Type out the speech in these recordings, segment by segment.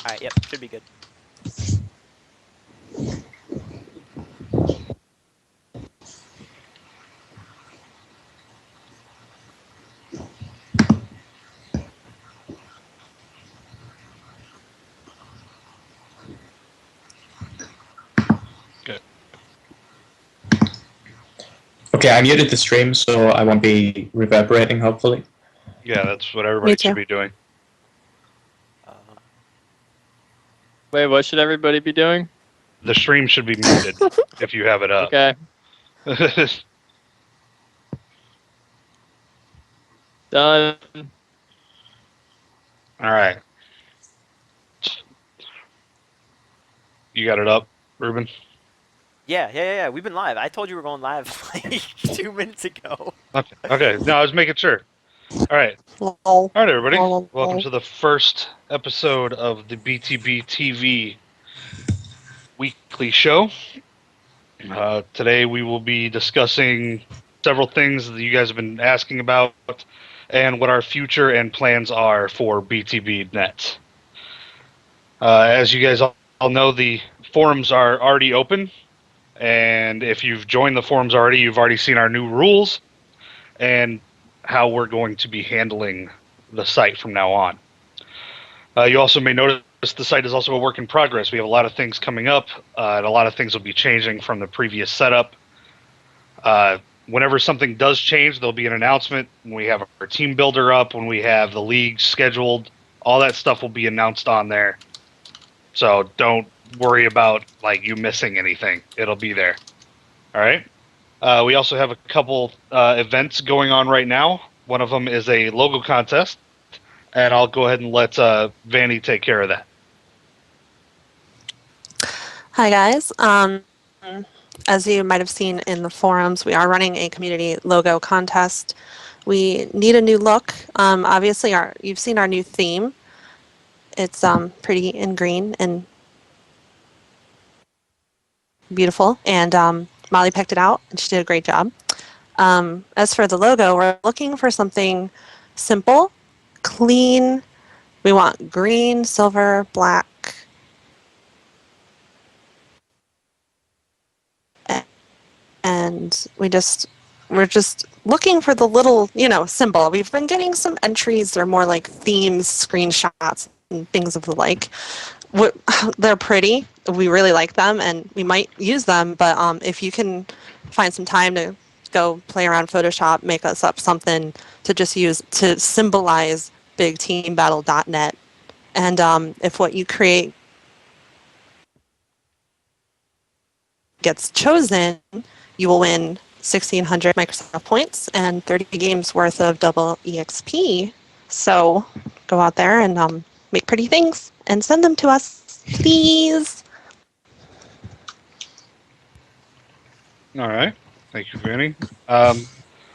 Alright, yep, should be good. Good. Okay, I muted the stream, so I won't be reverberating, hopefully. Yeah, that's what everybody should be doing. Wait, what should everybody be doing? The stream should be muted if you have it up. Okay. Done. All right. You got it up, Ruben? Yeah. We've been live. I told you we were going live like 2 minutes ago. Okay. No, I was making sure. All right. All right, everybody. Welcome to the first episode of the BTBtv weekly show. Today we will be discussing several things that you guys have been asking about and what our future and plans are for BTB.net. As you guys all know, the forums are already open, and if you've joined the forums already, you've already seen our new rules and how we're going to be handling the site from now on. You also may notice the site is also a work in progress. We have a lot of things coming up, and a lot of things will be changing from the previous setup. Whenever something does change, there'll be an announcement when we have our team builder up, when we have the league scheduled. All that stuff will be announced on there. So don't worry about like you missing anything. It'll be there. All right. We also have a couple events going on right now. One of them is a logo contest, and I'll go ahead and let Vanny take care of that. Hi guys. As you might have seen in the forums, we are running a community logo contest. We need a new look. Obviously, you've seen our new theme. It's pretty in green and beautiful, and Molly picked it out, and she did a great job. As for the logo, we're looking for something simple, clean. We want green, silver, black, and we're just looking for the little, symbol. We've been getting some entries. They're more like themes, screenshots, and things of the like. They're pretty. We really like them, and we might use them. But if you can find some time to go play around Photoshop, make us up something to just use to symbolize BigTeamBattle.net, and if what you create gets chosen, you will win 1,600 Microsoft points and 30 games worth of double EXP. So go out there and make pretty things and send them to us, please. All right. Thank you, Vanny.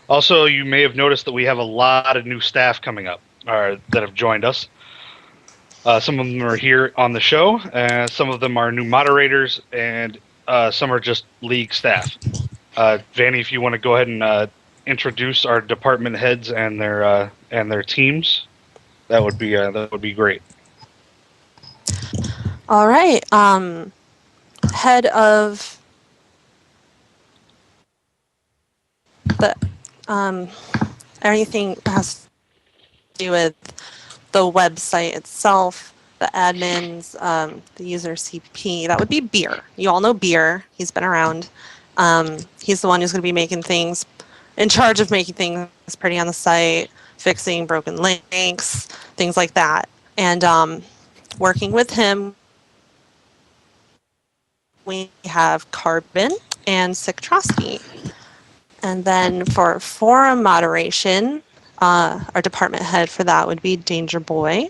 Also, you may have noticed that we have a lot of new staff coming up that have joined us. Some of them are here on the show, and some of them are new moderators, and some are just league staff. Vanny, if you want to go ahead and introduce our department heads and their teams, that would be great. All right. Head of the anything that has to do with the website itself, the admins, the user CP, that would be Beer. You all know Beer. He's been around. He's the one who's going to be making things, in charge of making things pretty on the site, fixing broken links, things like that. And working with him, we have Carbon and Siktrosky. And then for forum moderation, our department head for that would be Danger Boy.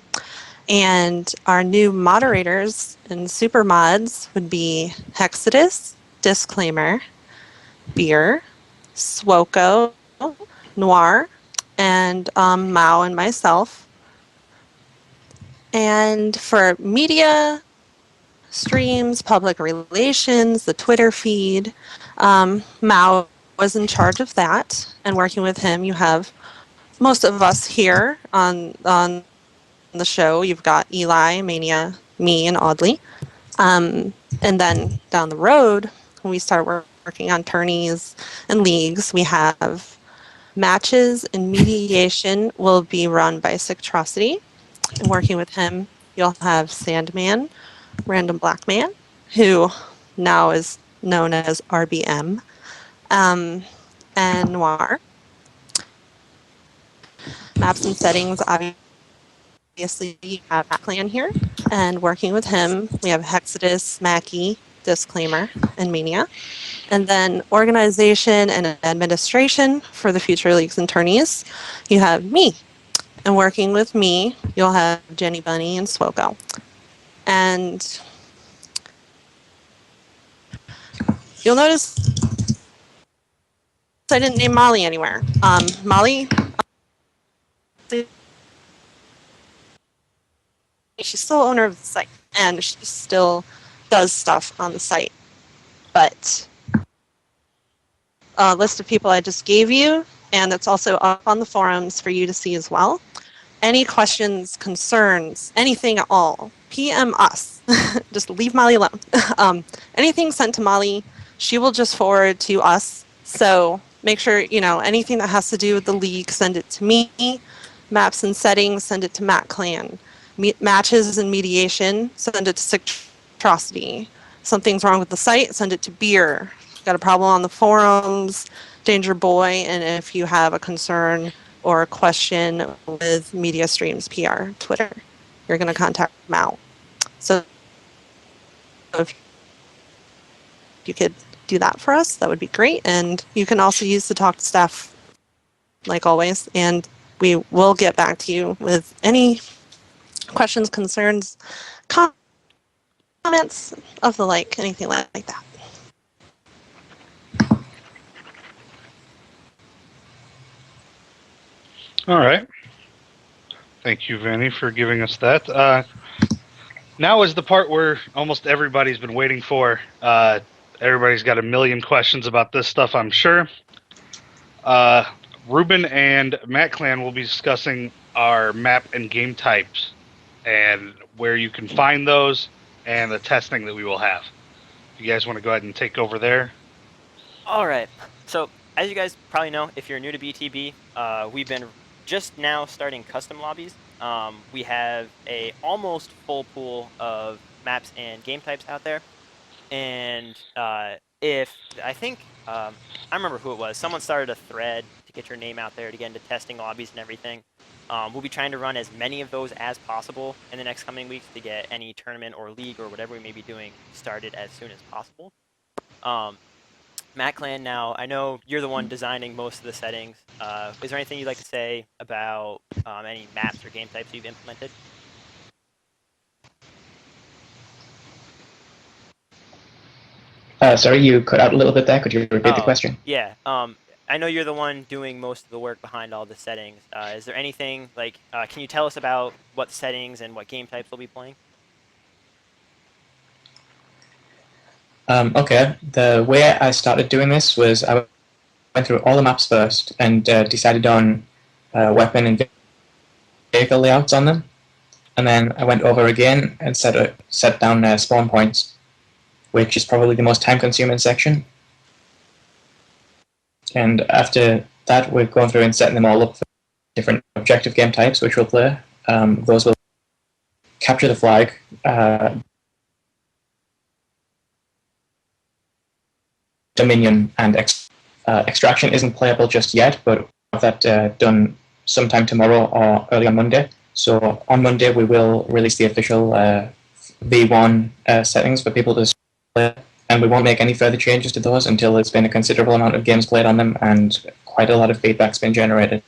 And our new moderators and super mods would be Hexodus, Disclaimer, Beer, Swoko, Noir, and Mao and myself. And for media, streams, public relations, the Twitter feed, Mao was in charge of that. And working with him, you have most of us here on the show. You've got Eli, Mania, me and Audley. And then down the road, when we start working on tourneys and leagues, we have matches and mediation will be run by Sictrosity. And working with him, you'll have Sandman, Random Black Man, who now is known as RBM, and Noir. Maps and settings, obviously, you have Matt Clan here. And working with him, we have Hexadus, Mackie, Disclaimer, and Mania. And then organization and administration for the future leagues and tourneys, you have me. And working with me, you'll have Jenny Bunny and Swoko. And you'll notice I didn't name Molly anywhere. Molly, she's still owner of the site, and she still does stuff on the site. But a list of people I just gave you, and it's also up on the forums for you to see as well. Any questions, concerns, anything at all, PM us. Just leave Molly alone. Anything sent to Molly, she will just forward to us. So make sure, anything that has to do with the league, send it to me. Maps and settings, send it to Matt Clan. Matches and mediation, send it to Sictrosity. Something's wrong with the site, send it to Beer. Got a problem on the forums, Danger Boy, and if you have a concern or a question with Media Streams PR, Twitter, you're going to contact them out. So if you could do that for us, that would be great. And you can also use the talk to staff, like always, and we will get back to you with any questions, concerns, comments of the like, anything like that. All right. Thank you, Vanny, for giving us that. Now is the part where almost everybody's been waiting for. Everybody's got a million questions about this stuff, I'm sure. Ruben and Matt Clan will be discussing our map and game types and where you can find those and the testing that we will have. You guys want to go ahead and take over there? All right. So, as you guys probably know, if you're new to BTB, we've been just now starting custom lobbies. We have a almost full pool of maps and game types out there. And if I think I remember who it was. Someone started a thread to get your name out there to get into testing lobbies and everything. We'll be trying to run as many of those as possible in the next coming weeks to get any tournament or league or whatever we may be doing started as soon as possible. Matt Clan, now I know you're the one designing most of the settings. Is there anything you'd like to say about any maps or game types you've implemented? Sorry, you cut out a little bit there. Could you repeat the question? Yeah. I know you're the one doing most of the work behind all the settings. Is there anything can you tell us about what settings and what game types we'll be playing? Okay, the way I started doing this was I went through all the maps first and decided on weapon and vehicle layouts on them. And then I went over again and set down spawn points, which is probably the most time-consuming section. And after that, we're going through and setting them all up for different objective game types, which we'll play. Those will capture the flag, Dominion, and Extraction isn't playable just yet, but we'll have that done sometime tomorrow or early on Monday. So on Monday, we will release the official V1 settings for people to play, and we won't make any further changes to those until there's been a considerable amount of games played on them and quite a lot of feedback's been generated.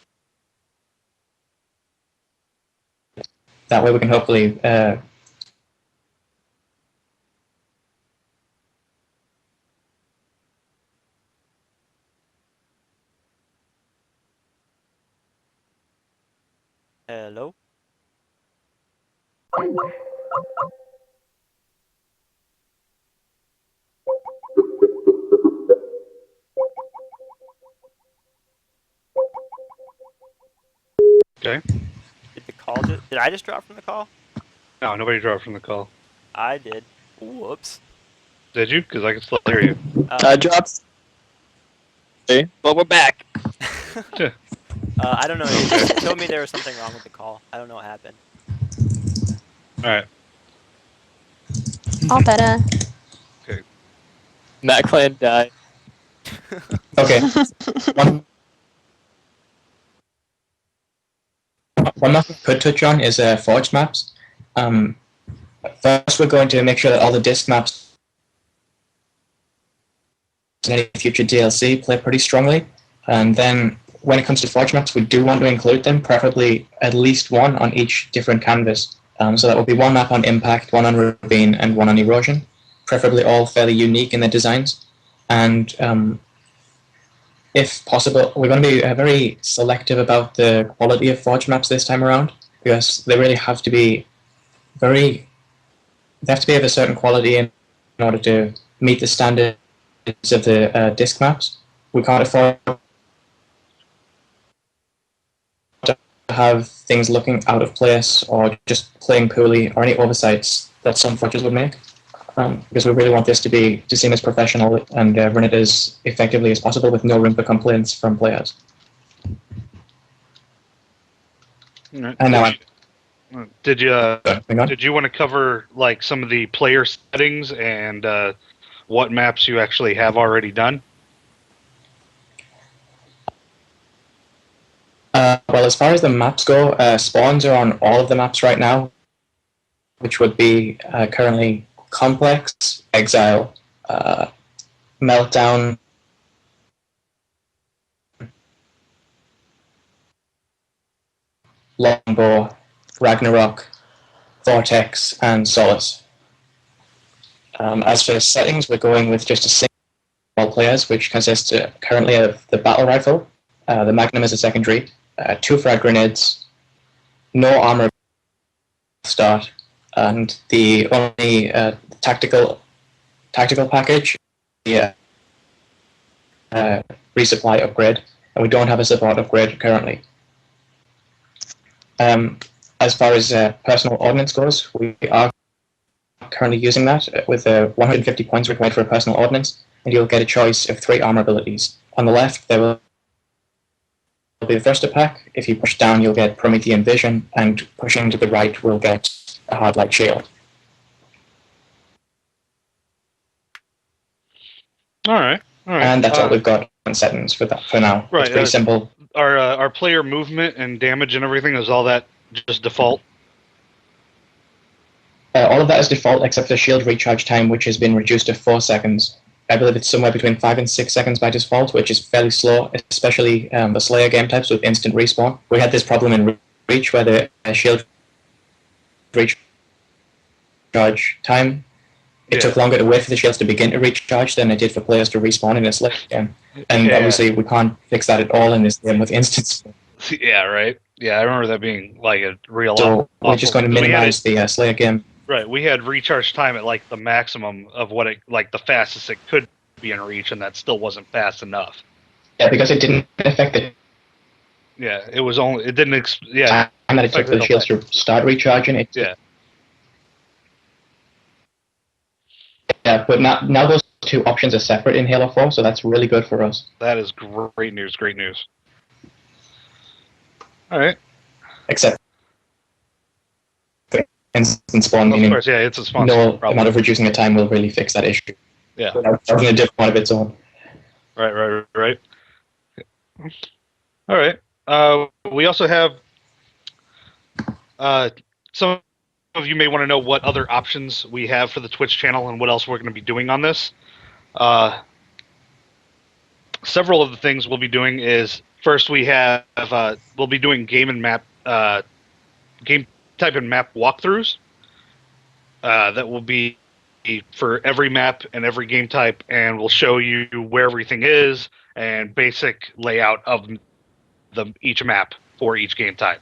That way we can hopefully Hello? Okay. Did I just drop from the call? No, nobody dropped from the call. I did. Whoops. Did you? Because I can still hear you. I dropped. Okay, but we're back. I don't know. It told me there was something wrong with the call. I don't know what happened. All right. All better. Matt Clan died. Okay. One map we could touch on is forged maps. First, we're going to make sure that all the disc maps and any future DLC play pretty strongly. And then when it comes to forge maps, we do want to include them, preferably at least one on each different canvas. So that will be one map on impact, one on ravine, and one on erosion. Preferably all fairly unique in their designs. And if possible, we're going to be very selective about the quality of forge maps this time around, because they really have to be they have to be of a certain quality in order to meet the standards of the disc maps. We can't afford to have things looking out of place or just playing poorly or any oversights that some forges would make. Because we really want this to seem as professional and run it as effectively as possible with no room for complaints from players. Right. And now Did you hang did you want to cover like some of the player settings and what maps you actually have already done? Well, as far as the maps go, spawns are on all of the maps right now, which would be currently Complex, Exile, Meltdown, Longbow, Ragnarok, Vortex, and Solace. As for settings, we're going with just a single players, which consists currently of the battle rifle, the Magnum as a secondary, 2 frag grenades, no armor start, and the only tactical package, the resupply upgrade, and we don't have a support upgrade currently. As far as personal ordnance goes, we are currently using that with 150 points required for a personal ordnance, and you'll get a choice of 3 armor abilities. On the left, there will be the thruster pack. If you push down, you'll get Promethean Vision, and pushing to the right will get a hard light shield. All right. And that's all we've got on settings for that for now. Right, It's pretty simple. Our player movement and damage and everything, is all that just default? All of that is default except for shield recharge time, which has been reduced to 4 seconds. I believe it's somewhere between 5 and 6 seconds by default, which is fairly slow, especially the Slayer game types with instant respawn. We had this problem in Reach where the shield recharge time, it took longer to wait for the shields to begin to recharge than it did for players to respawn in a Slayer game. And obviously we can't fix that at all in this game with instance. Yeah, right. Yeah, I remember that being like a real. So we're just going to minimize the Slayer game. Right, we had recharge time at like the maximum of what it, like the fastest it could be in Reach, and that still wasn't fast enough. Yeah, because it didn't affect the. Yeah, it was only, it didn't. Time that it took for the shields to start recharging. Yeah. Yeah, but now those 2 options are separate in Halo 4, so that's really good for us. That is great news. Great news. All right. Except instant spawn, meaning of course, yeah, it's a spawn. No amount of reducing the time will really fix that issue. Yeah. That's a different one of its own. Right. All right. We also have some of you may want to know what other options we have for the Twitch channel and what else we're going to be doing on this. Several of the things we'll be doing is, first we have we'll be doing game type and map walkthroughs. That will be for every map and every game type, and we'll show you where everything is and basic layout of each map for each game type.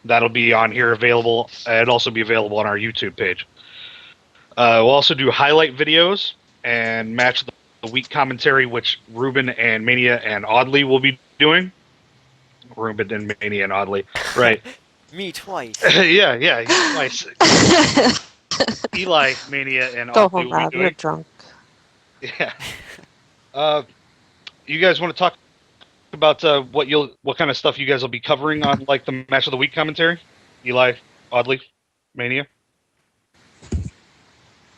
That'll be on here available. It'll also be available on our YouTube page. We'll also do highlight videos and match the week commentary, which Ruben and Mania and Oddly will be doing. Ruben and Mania and Oddly, right? Me twice. yeah, nice. Eli, Mania, and Go Audley home, will be Rob. You're doing. drunk. Yeah. You guys want to talk about what kind of stuff you guys will be covering on like the match of the week commentary? Eli, Audley, Mania.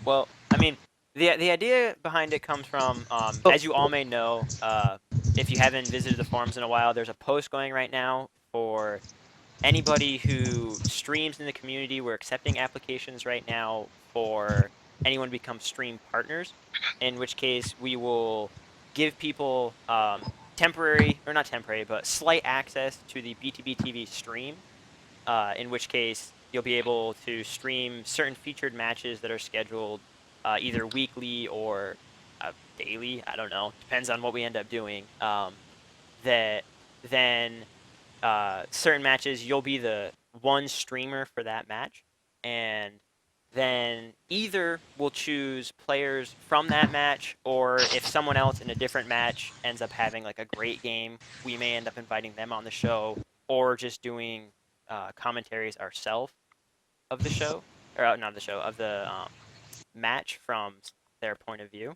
Well, I mean, the idea behind it comes from, as you all may know, if you haven't visited the forums in a while, there's a post going right now for anybody who streams in the community. We're accepting applications right now for anyone to become stream partners, in which case we will give people temporary, or not temporary, but slight access to the BTBtv stream, in which case you'll be able to stream certain featured matches that are scheduled either weekly or daily. I don't know. Depends on what we end up doing. That then certain matches you'll be the one streamer for that match, and then either we'll choose players from that match, or if someone else in a different match ends up having like a great game, we may end up inviting them on the show, or just doing commentaries ourselves of the show, or not the show, of the match from their point of view.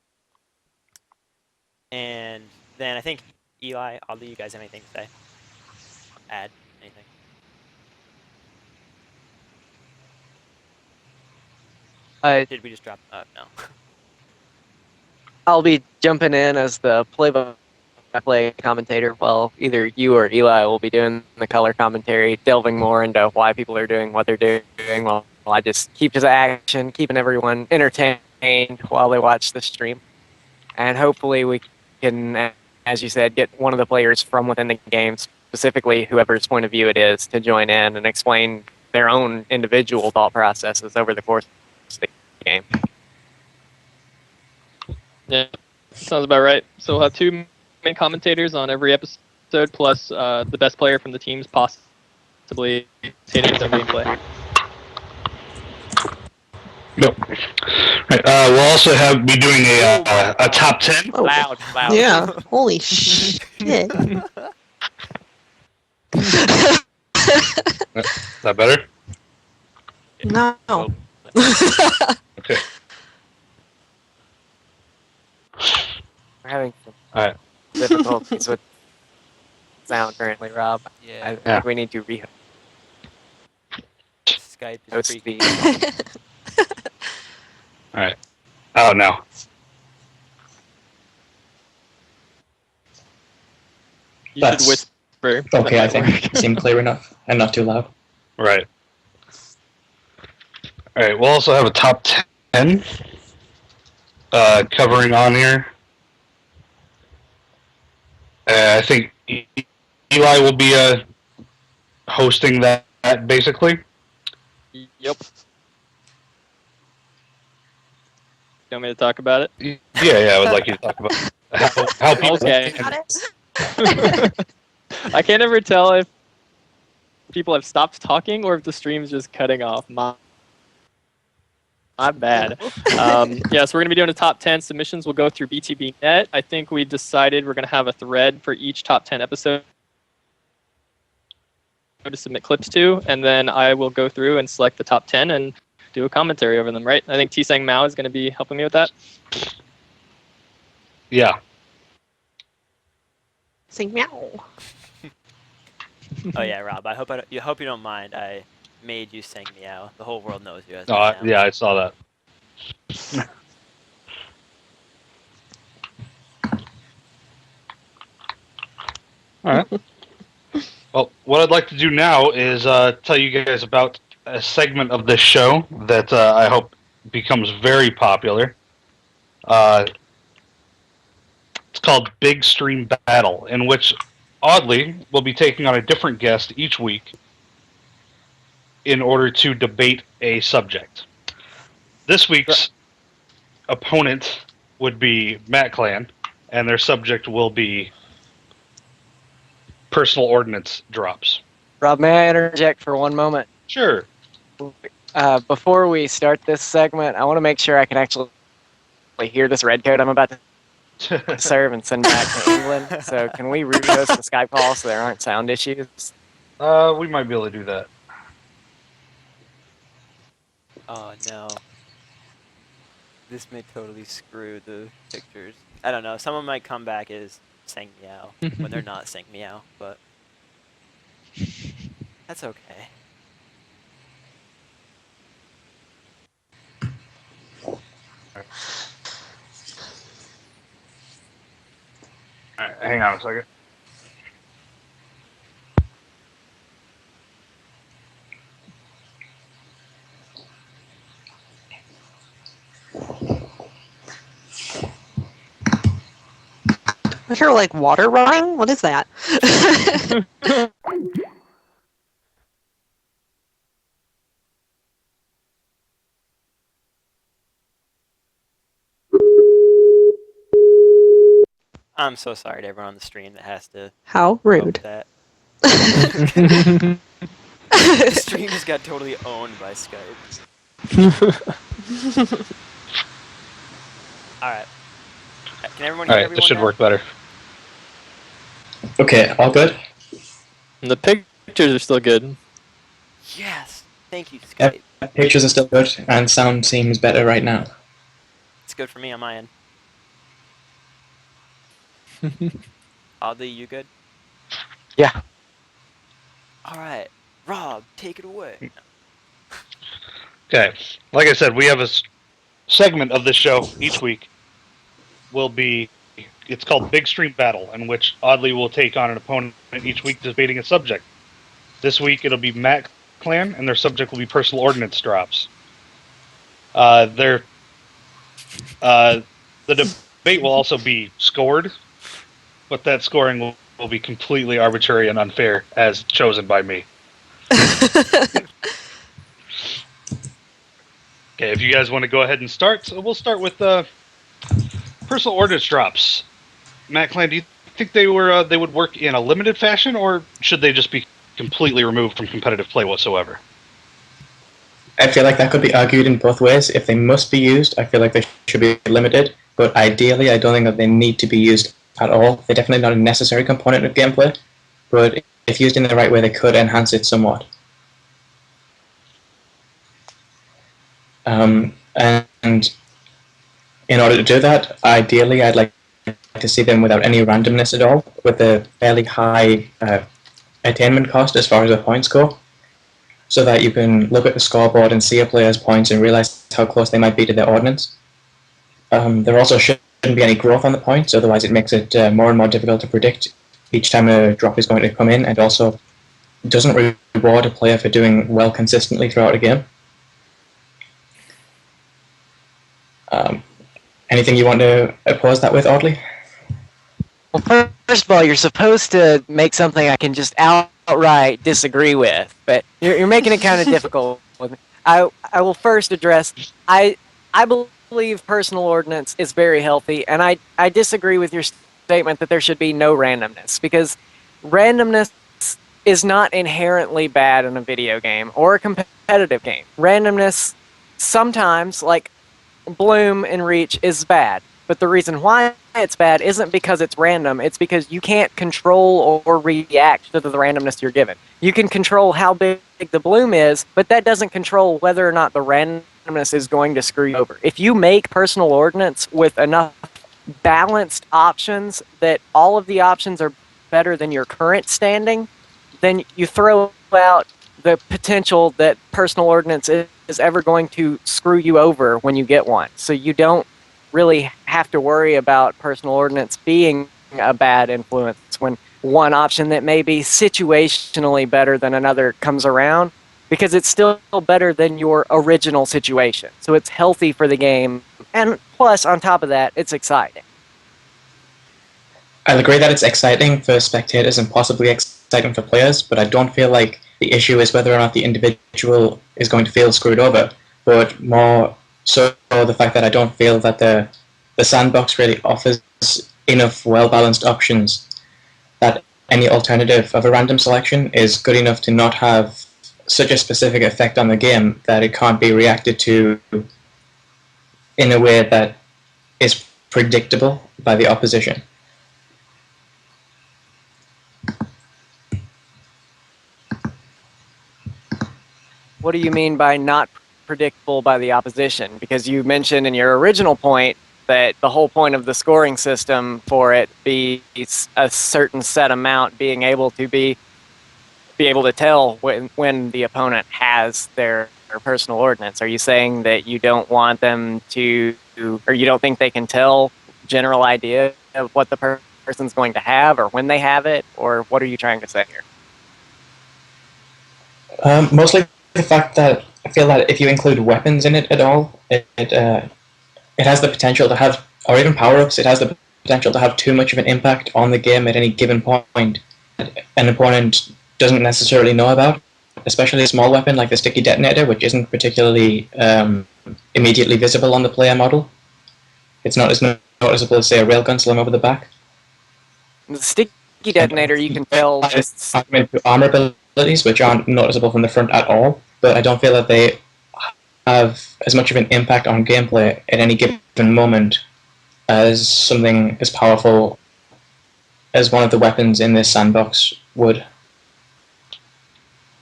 And then I think Eli, Audley, you guys have anything to say? Add anything? Did we just drop? No. I'll be jumping in as the play-by-play commentator while either you or Eli will be doing the color commentary, delving more into why people are doing what they're doing, while I just keep to the action, keeping everyone entertained while they watch the stream. And hopefully we can, as you said, get one of the players from within the game, specifically whoever's point of view it is, to join in and explain their own individual thought processes over the course of the game. Yeah, sounds about right. So we'll have two main commentators on every episode, plus the best player from the teams possibly stating his own gameplay. Yep. Right. We'll also be doing a top 10. Oh, Loud. yeah. Holy shit. Is that better? No. Okay. We're having some All right. difficulties with sound currently, Rob. Yeah. I think we need to Skype is rehost freaking. the. All right. Oh no. You That's should whisper. Okay, I That might think. Seemed clear enough and not too loud. Right. All right. We'll also have a top 10 covering on here. I think Eli will be hosting that basically. work. Yep. You want me to talk about it? Yeah, I would like you to talk about how people. Okay. Got it? I can't ever tell if people have stopped talking or if the stream's just cutting off. My bad. Yeah, so we're going to be doing a top 10 submissions. We'll go through BTB.net. I think we decided we're going to have a thread for each top 10 episode to submit clips to, and then I will go through and select the top 10 and do a commentary over them, right? I think T-Sang Mao is going to be helping me with that. Yeah. Sing meow. Oh yeah, Rob. I hope you don't mind. I made you sing meow. The whole world knows you as Oh, meow. yeah, I saw that. All right. Well, what I'd like to do now is tell you guys about a segment of this show that I hope becomes very popular. It's called Big Stream Battle, in which, oddly, we'll be taking on a different guest each week in order to debate a subject. This week's opponent would be Matt Clan, and their subject will be personal ordnance drops. Rob, may I interject for one moment? Sure. Before we start this segment, I want to make sure I can actually hear this red code I'm about to serve and send back to England. So can we rehost the Skype call so there aren't sound issues? We might be able to do that. Oh no. This may totally screw the pictures. I don't know. Someone might come back as saying meow when they're not saying meow, but that's okay. All right, hang on a second. I hear like water running. What is that? I'm so sorry to everyone on the stream that has to How deal rude. with that. The stream just got totally owned by Skype. All right. Can everyone All hear right, everyone this should now? work better. Okay, all good? The pictures are still good. Yes. Thank you, Yep. Skype. Pictures are still good, and sound seems better right now. It's good for me on my end. Oddly, you good? Yeah. All right. Rob, take it away. Okay, like I said, we have a segment of this show each week. Will be it's called Big Stream Battle, in which Oddly will take on an opponent each week debating a subject. This week it'll be Matt Clan, and their subject will be personal ordnance drops. The debate will also be scored, but that scoring will be completely arbitrary and unfair as chosen by me. Okay, if you guys want to go ahead and start, so we'll start with personal ordnance drops. Matt Clan, do you think they would work in a limited fashion, or should they just be completely removed from competitive play whatsoever? I feel like that could be argued in both ways. If they must be used, I feel like they should be limited. But ideally, I don't think that they need to be used at all. They're definitely not a necessary component of gameplay. But if used in the right way, they could enhance it somewhat. And in order to do that, ideally, I'd like to see them without any randomness at all, with a fairly high attainment cost as far as the points go, so that you can look at the scoreboard and see a player's points and realize how close they might be to their ordnance. There also shouldn't be any growth on the points, otherwise it makes it more and more difficult to predict each time a drop is going to come in, and also doesn't reward a player for doing well consistently throughout a game. Anything you want to oppose that with, Audley? Well, first of all, you're supposed to make something I can just outright disagree with, but you're making it kind of difficult with me. I will first address I believe personal ordnance is very healthy, and I disagree with your statement that there should be no randomness, because randomness is not inherently bad in a video game or a competitive game. Randomness sometimes, like Bloom and Reach, is bad. But the reason why it's bad isn't because it's random. It's because you can't control or react to the randomness you're given. You can control how big the bloom is, but that doesn't control whether or not the randomness is going to screw you over. If you make personal ordnance with enough balanced options that all of the options are better than your current standing, then you throw out the potential that personal ordnance is ever going to screw you over when you get one. So you don't really have to worry about personal ordnance being a bad influence when one option that may be situationally better than another comes around, because it's still better than your original situation. So it's healthy for the game, and plus, on top of that, it's exciting. I'll agree that it's exciting for spectators and possibly exciting for players, but I don't feel like the issue is whether or not the individual is going to feel screwed over, but more so the fact that I don't feel that the sandbox really offers enough well-balanced options that any alternative of a random selection is good enough to not have such a specific effect on the game that it can't be reacted to in a way that is predictable by the opposition. What do you mean by not predictable by the opposition, because you mentioned in your original point that the whole point of the scoring system for it be a certain set amount being able to tell when the opponent has their personal ordnance. Are you saying that you don't want them to, or you don't think they can tell general idea of what the person's going to have or when they have it, or what are you trying to say here? Mostly the fact that I feel that if you include weapons in it at all, it has the potential to have, or even power-ups, it has the potential to have too much of an impact on the game at any given point that an opponent doesn't necessarily know about, especially a small weapon like the sticky detonator, which isn't particularly immediately visible on the player model. It's not as noticeable as, say, a railgun slung over the back. The sticky detonator, you can tell just armor abilities, which aren't noticeable from the front at all, but I don't feel that they have as much of an impact on gameplay at any given moment as something as powerful as one of the weapons in this sandbox would.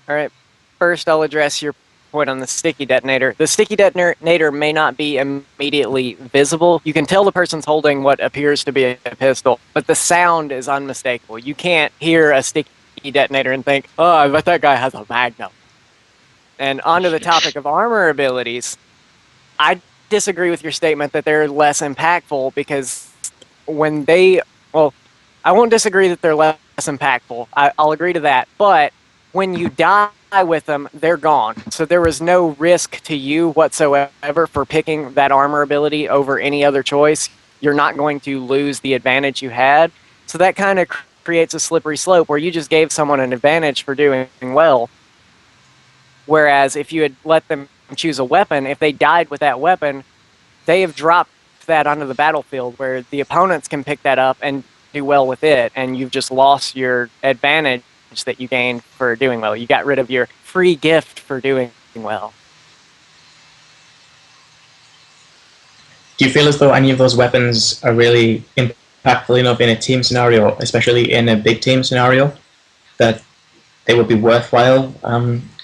All right. First, I'll address your point on the sticky detonator. The sticky detonator may not be immediately visible. You can tell the person's holding what appears to be a pistol, but the sound is unmistakable. You can't hear a sticky detonator and think, oh, I bet that guy has a magnum. And onto the topic of armor abilities, I disagree with your statement that they're less impactful, because when they, well, I won't disagree that they're less impactful. I'll agree to that. But when you die with them, they're gone. So there was no risk to you whatsoever for picking that armor ability over any other choice. You're not going to lose the advantage you had. So that kind of creates a slippery slope where you just gave someone an advantage for doing well. Whereas if you had let them choose a weapon, if they died with that weapon, they have dropped that onto the battlefield where the opponents can pick that up and do well with it, and you've just lost your advantage that you gained for doing well. You got rid of your free gift for doing well. Do you feel as though any of those weapons are really impactful enough in a team scenario, especially in a big team scenario, that they would be worthwhile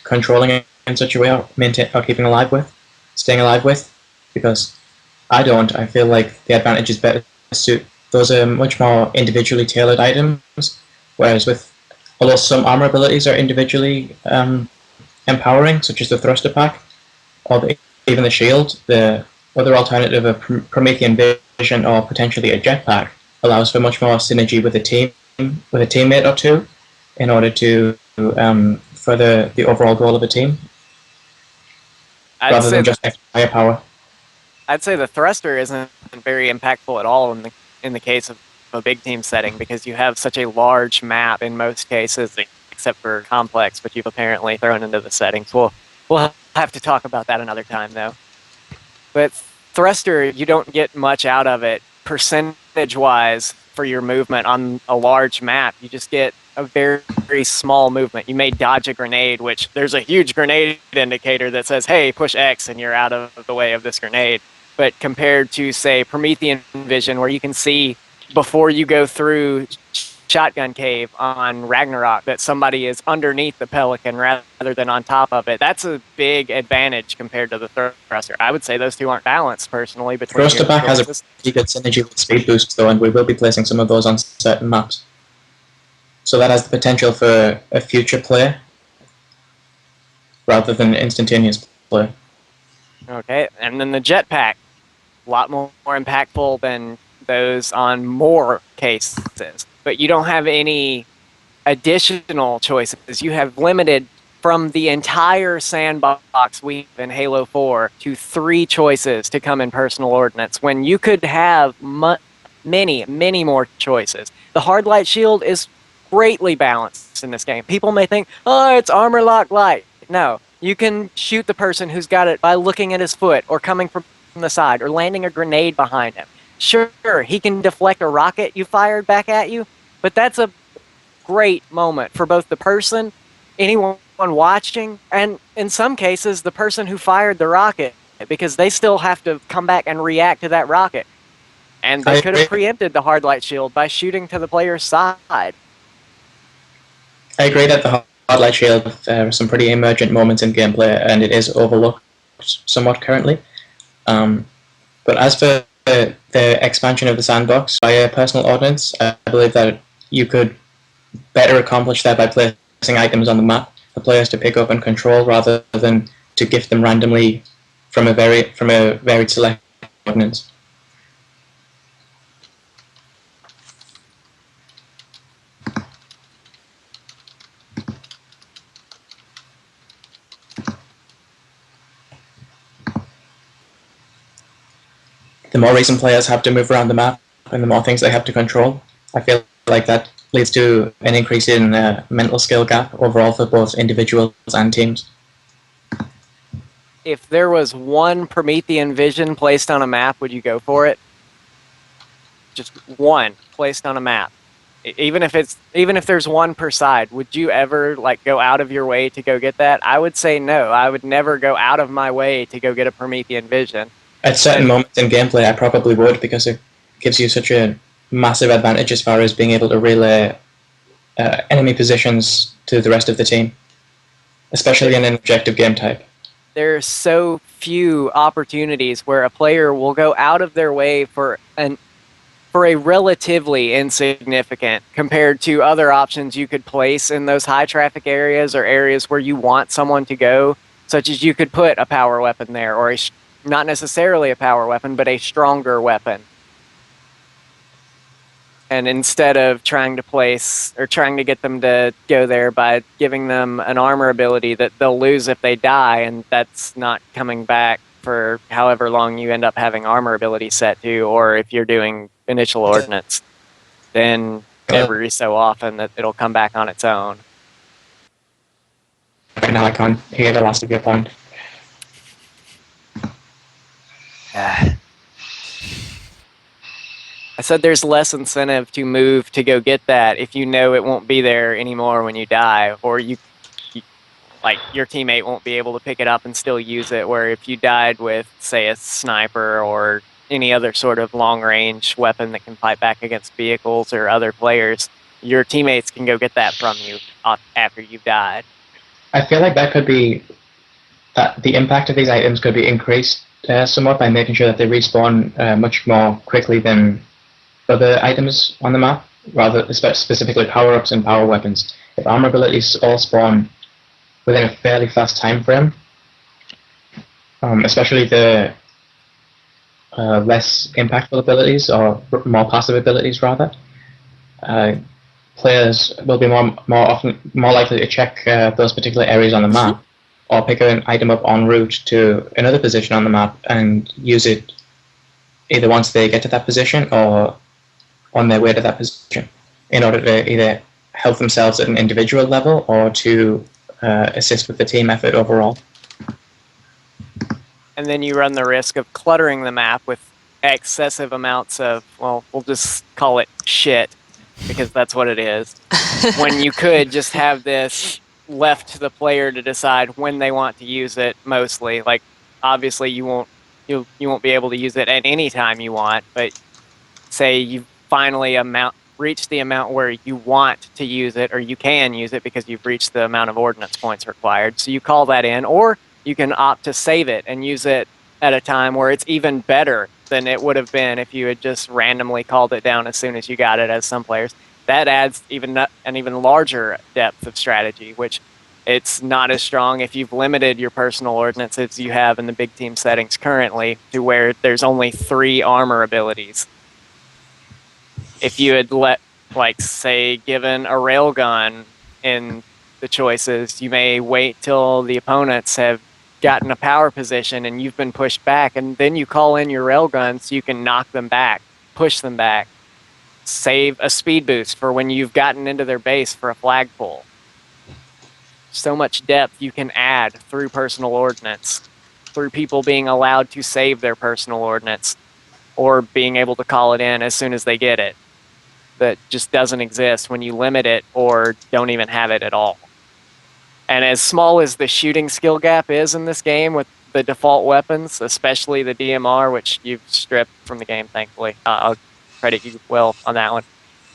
controlling in such a way, or keeping alive with, staying alive with? Because I don't. I feel like the advantage is better suit. Those are much more individually tailored items, whereas although some armor abilities are individually empowering, such as the thruster pack, or even the shield, the other alternative of Promethean vision or potentially a jetpack allows for much more synergy with a teammate or two, in order to further the overall goal of a team, rather than just firepower. I'd say the thruster isn't very impactful at all in the case of a big team setting, because you have such a large map in most cases, except for complex, which you've apparently thrown into the settings. We'll have to talk about that another time, though. But thruster, you don't get much out of it percentage-wise for your movement on a large map. You just get a very, very small movement. You may dodge a grenade, which there's a huge grenade indicator that says, hey, push X and you're out of the way of this grenade. But compared to, say, Promethean vision, where you can see before you go through Shotgun Cave on Ragnarok that somebody is underneath the Pelican rather than on top of it, that's a big advantage compared to the thruster. I would say those two aren't balanced, personally. Thruster back has a pretty good synergy with speed boosts, though, and we will be placing some of those on certain maps. So that has the potential for a future play rather than instantaneous play. Okay, and then the jetpack, a lot more impactful than those on more cases. But you don't have any additional choices. You have limited from the entire sandbox we've in Halo 4 to 3 choices to come in personal ordnance, when you could have many, many more choices. The hard light shield is greatly balanced in this game. People may think, oh, it's armor lock light. No, you can shoot the person who's got it by looking at his foot or coming from the side or landing a grenade behind him. Sure, he can deflect a rocket you fired back at you, but that's a great moment for both the person, anyone watching, and in some cases, the person who fired the rocket, because they still have to come back and react to that rocket. And they could have preempted the hard light shield by shooting to the player's side. I agree that the hard light shield has some pretty emergent moments in gameplay, and it is overlooked somewhat currently. But as for the expansion of the sandbox via personal ordnance, I believe that you could better accomplish that by placing items on the map for players to pick up and control rather than to gift them randomly from a varied selection of ordnance. The more recent players have to move around the map and the more things they have to control, I feel like that leads to an increase in mental skill gap overall for both individuals and teams. If there was one Promethean vision placed on a map, would you go for it? Just one placed on a map. Even if there's one per side, would you ever like go out of your way to go get that? I would say no. I would never go out of my way to go get a Promethean vision. At certain moments in gameplay, I probably would, because it gives you such a massive advantage as far as being able to relay enemy positions to the rest of the team, especially in an objective game type. There are so few opportunities where a player will go out of their way for a relatively insignificant compared to other options you could place in those high traffic areas or areas where you want someone to go, such as you could put a power weapon there, or not necessarily a power weapon, but a stronger weapon. And instead of trying to place or trying to get them to go there by giving them an armor ability that they'll lose if they die, and that's not coming back for however long you end up having armor ability set to, or if you're doing initial ordnance, then every so often that it'll come back on its own. Right now I can't hear the last of your point. I said there's less incentive to move to go get that if you know it won't be there anymore when you die, or you like your teammate won't be able to pick it up and still use it, where if you died with, say, a sniper or any other sort of long-range weapon that can fight back against vehicles or other players, your teammates can go get that from you after you've died. I feel like that the impact of these items could be increased somewhat by making sure that they respawn much more quickly than other items on the map, rather specifically power-ups and power weapons. If armor abilities all spawn within a fairly fast time frame, especially the less impactful abilities, or more passive abilities rather, players will be more likely to check those particular areas on the map, or pick an item up en route to another position on the map and use it either once they get to that position or on their way to that position, in order to either help themselves at an individual level or to assist with the team effort overall. And then you run the risk of cluttering the map with excessive amounts of, well, we'll just call it shit, because that's what it is, when you could just have this left to the player to decide when they want to use it mostly. Like, obviously you won't be able to use it at any time you want, but say you finally reach the amount where you want to use it, or you can use it because you've reached the amount of ordnance points required. So you call that in, or you can opt to save it and use it at a time where it's even better than it would have been if you had just randomly called it down as soon as you got it, as some players. That adds an even larger depth of strategy, which it's not as strong if you've limited your personal ordnance as you have in the big team settings currently, to where there's only 3 armor abilities. If you had given a railgun in the choices, you may wait till the opponents have gotten a power position and you've been pushed back, and then you call in your railgun so you can knock them back, push them back, save a speed boost for when you've gotten into their base for a flagpole. So much depth you can add through personal ordnance, through people being allowed to save their personal ordnance, or being able to call it in as soon as they get it. That just doesn't exist when you limit it or don't even have it at all. And as small as the shooting skill gap is in this game with the default weapons, especially the DMR, which you've stripped from the game, thankfully. I'll credit you well on that one.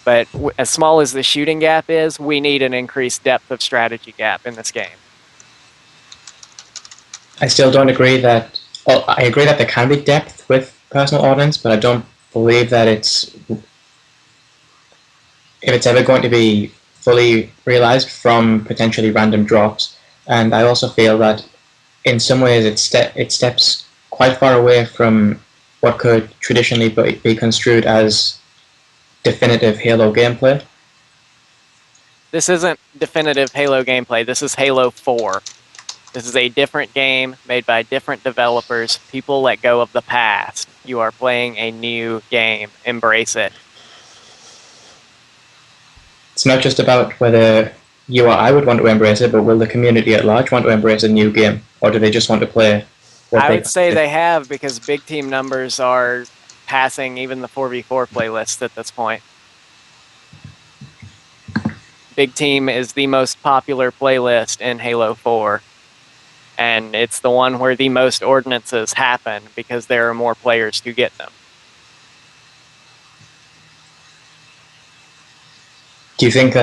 But as small as the shooting gap is, we need an increased depth of strategy gap in this game. I still don't agree that. Well, I agree that there can be depth with personal ordnance, but I don't believe that if it's ever going to be fully realized from potentially random drops. And I also feel that in some ways it steps quite far away from what could traditionally be construed as definitive Halo gameplay. This isn't definitive Halo gameplay. This is Halo 4. This is a different game made by different developers. People let go of the past. You are playing a new game. Embrace it. It's not just about whether you or I would want to embrace it, but will the community at large want to embrace a new game, or do they just want to play? I would say they have, because big team numbers are passing even the 4v4 playlist at this point. Big Team is the most popular playlist in Halo 4. And it's the one where the most ordinances happen because there are more players to get them. Do you think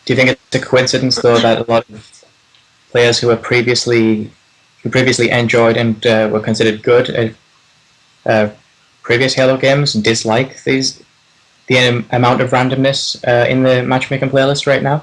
it's a coincidence though that a lot of players who previously enjoyed and were considered good at previous Halo games dislike the amount of randomness in the matchmaking playlist right now?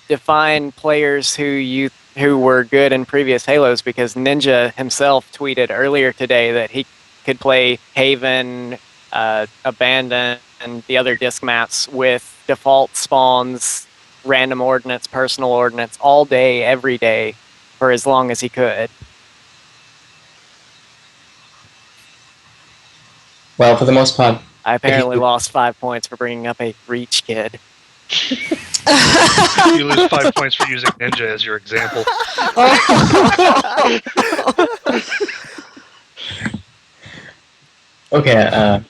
Define players who were good in previous Halos, because Ninja himself tweeted earlier today that he could play Haven, Abandon, and the other disc maps with default spawns, random ordnance, personal ordnance, all day, every day, for as long as he could. Well, for the most part, I apparently lost 5 points for bringing up a Reach kid. You lose 5 points for using Ninja as your example. Okay.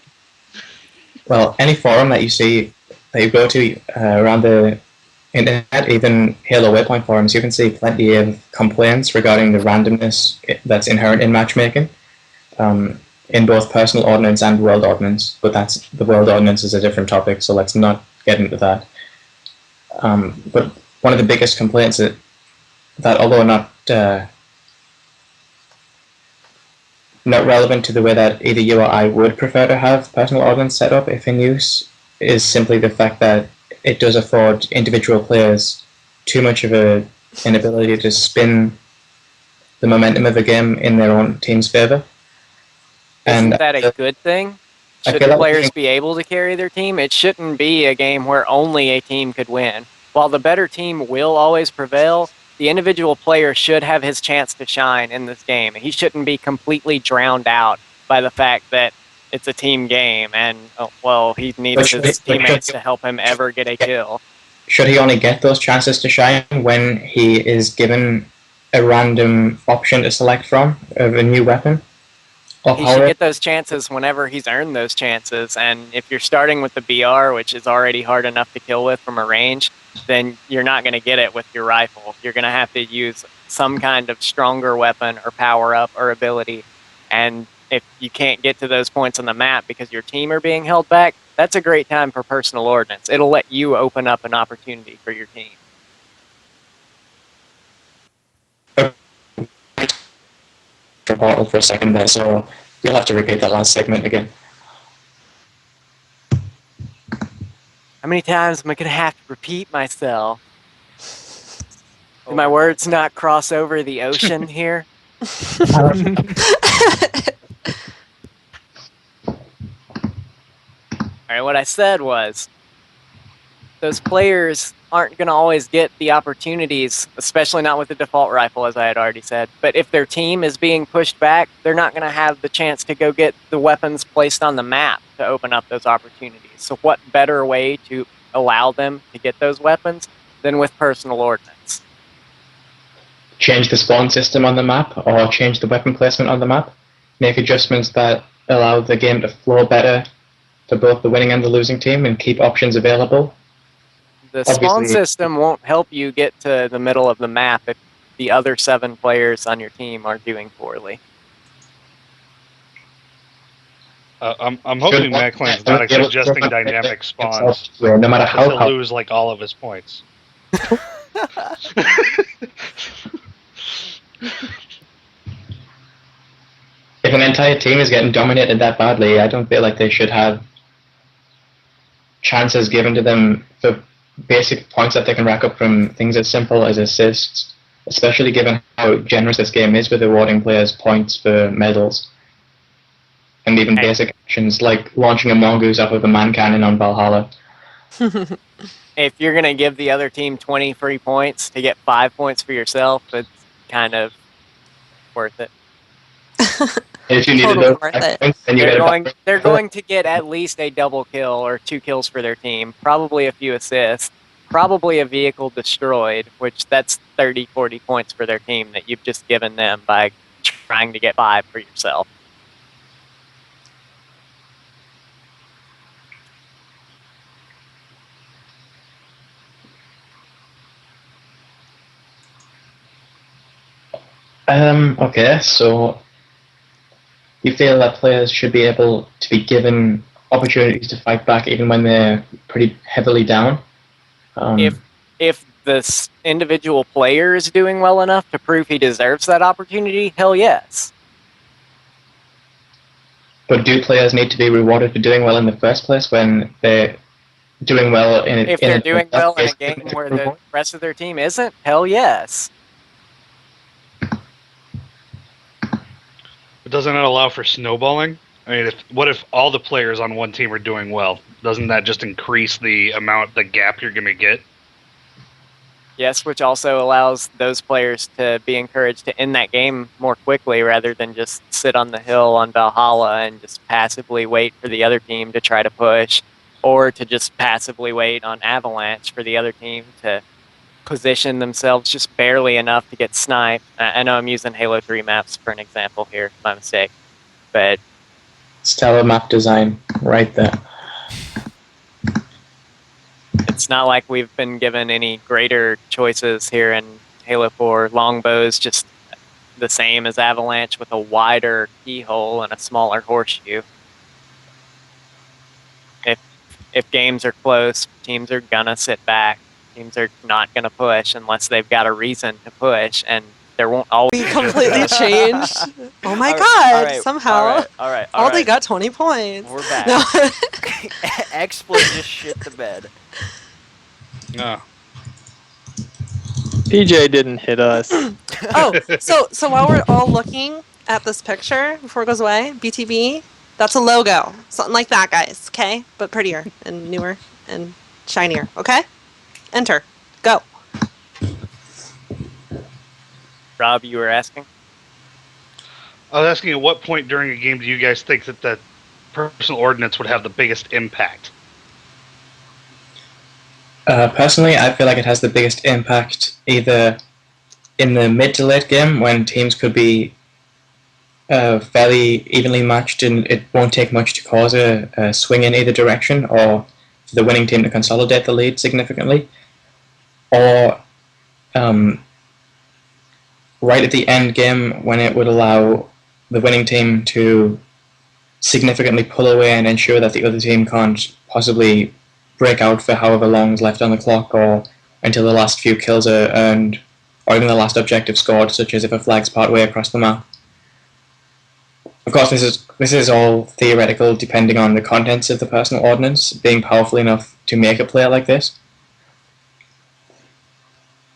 Well, any forum that you go to around the internet, even Halo Waypoint forums, you can see plenty of complaints regarding the randomness that's inherent in matchmaking, in both personal ordnance and world ordnance. But the world ordnance is a different topic, so let's not get into that. But one of the biggest complaints that although not relevant to the way that either you or I would prefer to have personal ordnance set up if in use, is simply the fact that it does afford individual players too much of an ability to spin the momentum of a game in their own team's favor. Isn't that a good thing? Shouldn't players be able to carry their team? It shouldn't be a game where only a team could win. While the better team will always prevail, the individual player should have his chance to shine in this game. He shouldn't be completely drowned out by the fact that it's a team game and, he needs his teammates to help him ever get a kill. Should he only get those chances to shine when he is given a random option to select from of a new weapon? He should get those chances whenever he's earned those chances, and if you're starting with the BR, which is already hard enough to kill with from a range, then you're not going to get it with your rifle. You're going to have to use some kind of stronger weapon or power-up or ability, and if you can't get to those points on the map because your team are being held back, that's a great time for personal ordnance. It'll let you open up an opportunity for your team. For a second there, so you'll have to repeat that last segment again. How many times am I going to have to repeat myself? Do my words not cross over the ocean here? Alright, what I said was, those players aren't going to always get the opportunities, especially not with the default rifle, as I had already said. But if their team is being pushed back, they're not going to have the chance to go get the weapons placed on the map to open up those opportunities. So what better way to allow them to get those weapons than with personal ordnance? Change the spawn system on the map, or change the weapon placement on the map. Make adjustments that allow the game to flow better for both the winning and the losing team, and keep options available. The spawn system won't help you get to the middle of the map if the other 7 players on your team are doing poorly. I'm hoping MacLane's not suggesting dynamic spawns. No matter how he'll lose like all of his points. entire team is getting dominated that badly, I don't feel like they should have chances given to them for basic points that they can rack up from things as simple as assists, especially given how generous this game is with awarding players points for medals. And even basic actions like launching a mongoose off of a man cannon on Valhalla. If you're going to give the other team 20 free points to get 5 points for yourself, it's kind of worth it. If you needed those points, then they're going to get at least a double kill or 2 kills for their team, probably a few assists, probably a vehicle destroyed, which that's 30, 40 points for their team that you've just given them by trying to get 5 for yourself. Okay, so you feel that players should be able to be given opportunities to fight back even when they're pretty heavily down? If this individual player is doing well enough to prove he deserves that opportunity, hell yes. But do players need to be rewarded for doing well in the first place when they're doing well in a If they're doing well in a game where the rest of their team isn't, hell yes. But doesn't that allow for snowballing? I mean, what if all the players on one team are doing well? Doesn't that just increase the gap you're going to get? Yes, which also allows those players to be encouraged to end that game more quickly rather than just sit on the hill on Valhalla and just passively wait for the other team to try to push, or to just passively wait on Avalanche for the other team to position themselves just barely enough to get sniped. I know I'm using Halo 3 maps for an example here, my mistake. But stellar map design right there. It's not like we've been given any greater choices here in Halo 4. Longbows just the same as Avalanche with a wider keyhole and a smaller horseshoe. If games are close, teams are gonna sit back. Teams are not going to push unless they've got a reason to push, and there won't always be completely changed. Oh my god! Somehow, all they got 20 points. We're back. No. Exploit just shit the bed. No. PJ didn't hit us. Oh, so while we're all looking at this picture before it goes away, BTB, that's a logo, something like that, guys. Okay, but prettier and newer and shinier. Okay. Enter. Go. Rob, you were asking? I was asking at what point during a game do you guys think that the personal ordnance would have the biggest impact? Personally, I feel like it has the biggest impact either in the mid to late game when teams could be fairly evenly matched and it won't take much to cause a swing in either direction, or for the winning team to consolidate the lead significantly, or right at the end game when it would allow the winning team to significantly pull away and ensure that the other team can't possibly break out for however long is left on the clock, or until the last few kills are earned, or even the last objective scored, such as if a flag's part way across the map. Of course, this is all theoretical, depending on the contents of the personal ordnance being powerful enough to make a player like this.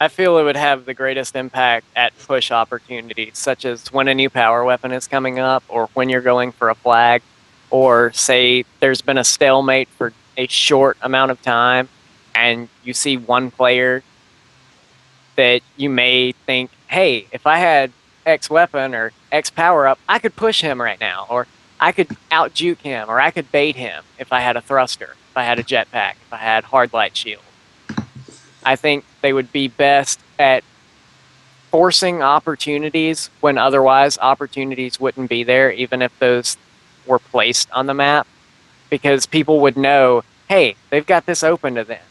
I feel it would have the greatest impact at push opportunities, such as when a new power weapon is coming up, or when you're going for a flag, or say there's been a stalemate for a short amount of time, and you see one player that you may think, hey, if I had X weapon or X power up, I could push him right now, or I could out-juke him, or I could bait him if I had a thruster, if I had a jetpack, if I had hard light shield. I think they would be best at forcing opportunities when otherwise opportunities wouldn't be there, even if those were placed on the map, because people would know, hey, they've got this open to them.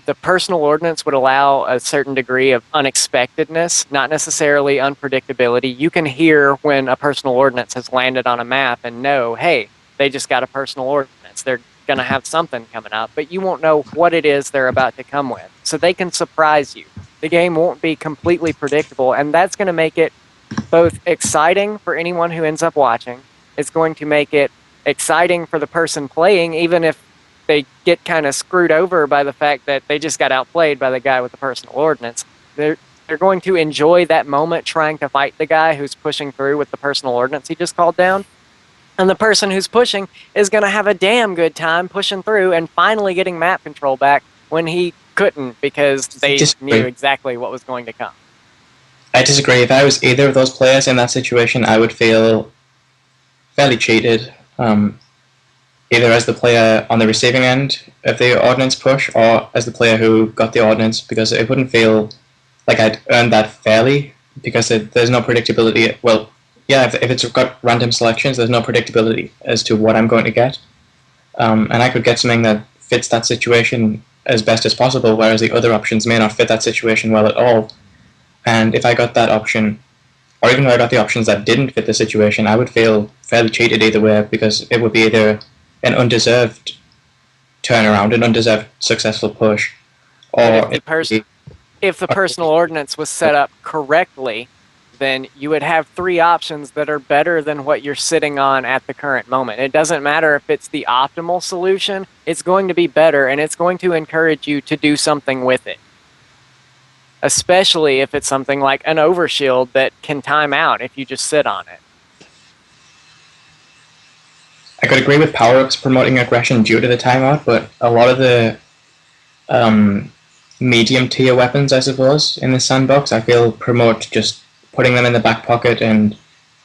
The personal ordnance would allow a certain degree of unexpectedness, not necessarily unpredictability. You can hear when a personal ordnance has landed on a map and know, hey, they just got a personal ordnance. They're going to have something coming up, but you won't know what it is they're about to come with. So they can surprise you. The game won't be completely predictable, and that's going to make it both exciting for anyone who ends up watching. It's going to make it exciting for the person playing, even if they get kind of screwed over by the fact that they just got outplayed by the guy with the personal ordnance. They're going to enjoy that moment trying to fight the guy who's pushing through with the personal ordnance he just called down. And the person who's pushing is going to have a damn good time pushing through and finally getting map control back when he couldn't because they knew exactly what was going to come. I disagree. If I was either of those players in that situation, I would feel fairly cheated, either as the player on the receiving end of the ordnance push or as the player who got the ordnance, because it wouldn't feel like I'd earned that fairly, because there's no predictability. Well, yeah, if it's got random selections, there's no predictability as to what I'm going to get. And I could get something that fits that situation as best as possible, whereas the other options may not fit that situation well at all. And if I got that option, or even if I got the options that didn't fit the situation, I would feel fairly cheated either way, because it would be either an undeserved turnaround, an undeserved successful push, or if the personal ordnance was set up correctly, then you would have 3 options that are better than what you're sitting on at the current moment. It doesn't matter if it's the optimal solution, it's going to be better and it's going to encourage you to do something with it. Especially if it's something like an overshield that can time out if you just sit on it. I could agree with power-ups promoting aggression due to the timeout, but a lot of the medium-tier weapons, I suppose, in the sandbox, I feel promote just putting them in the back pocket and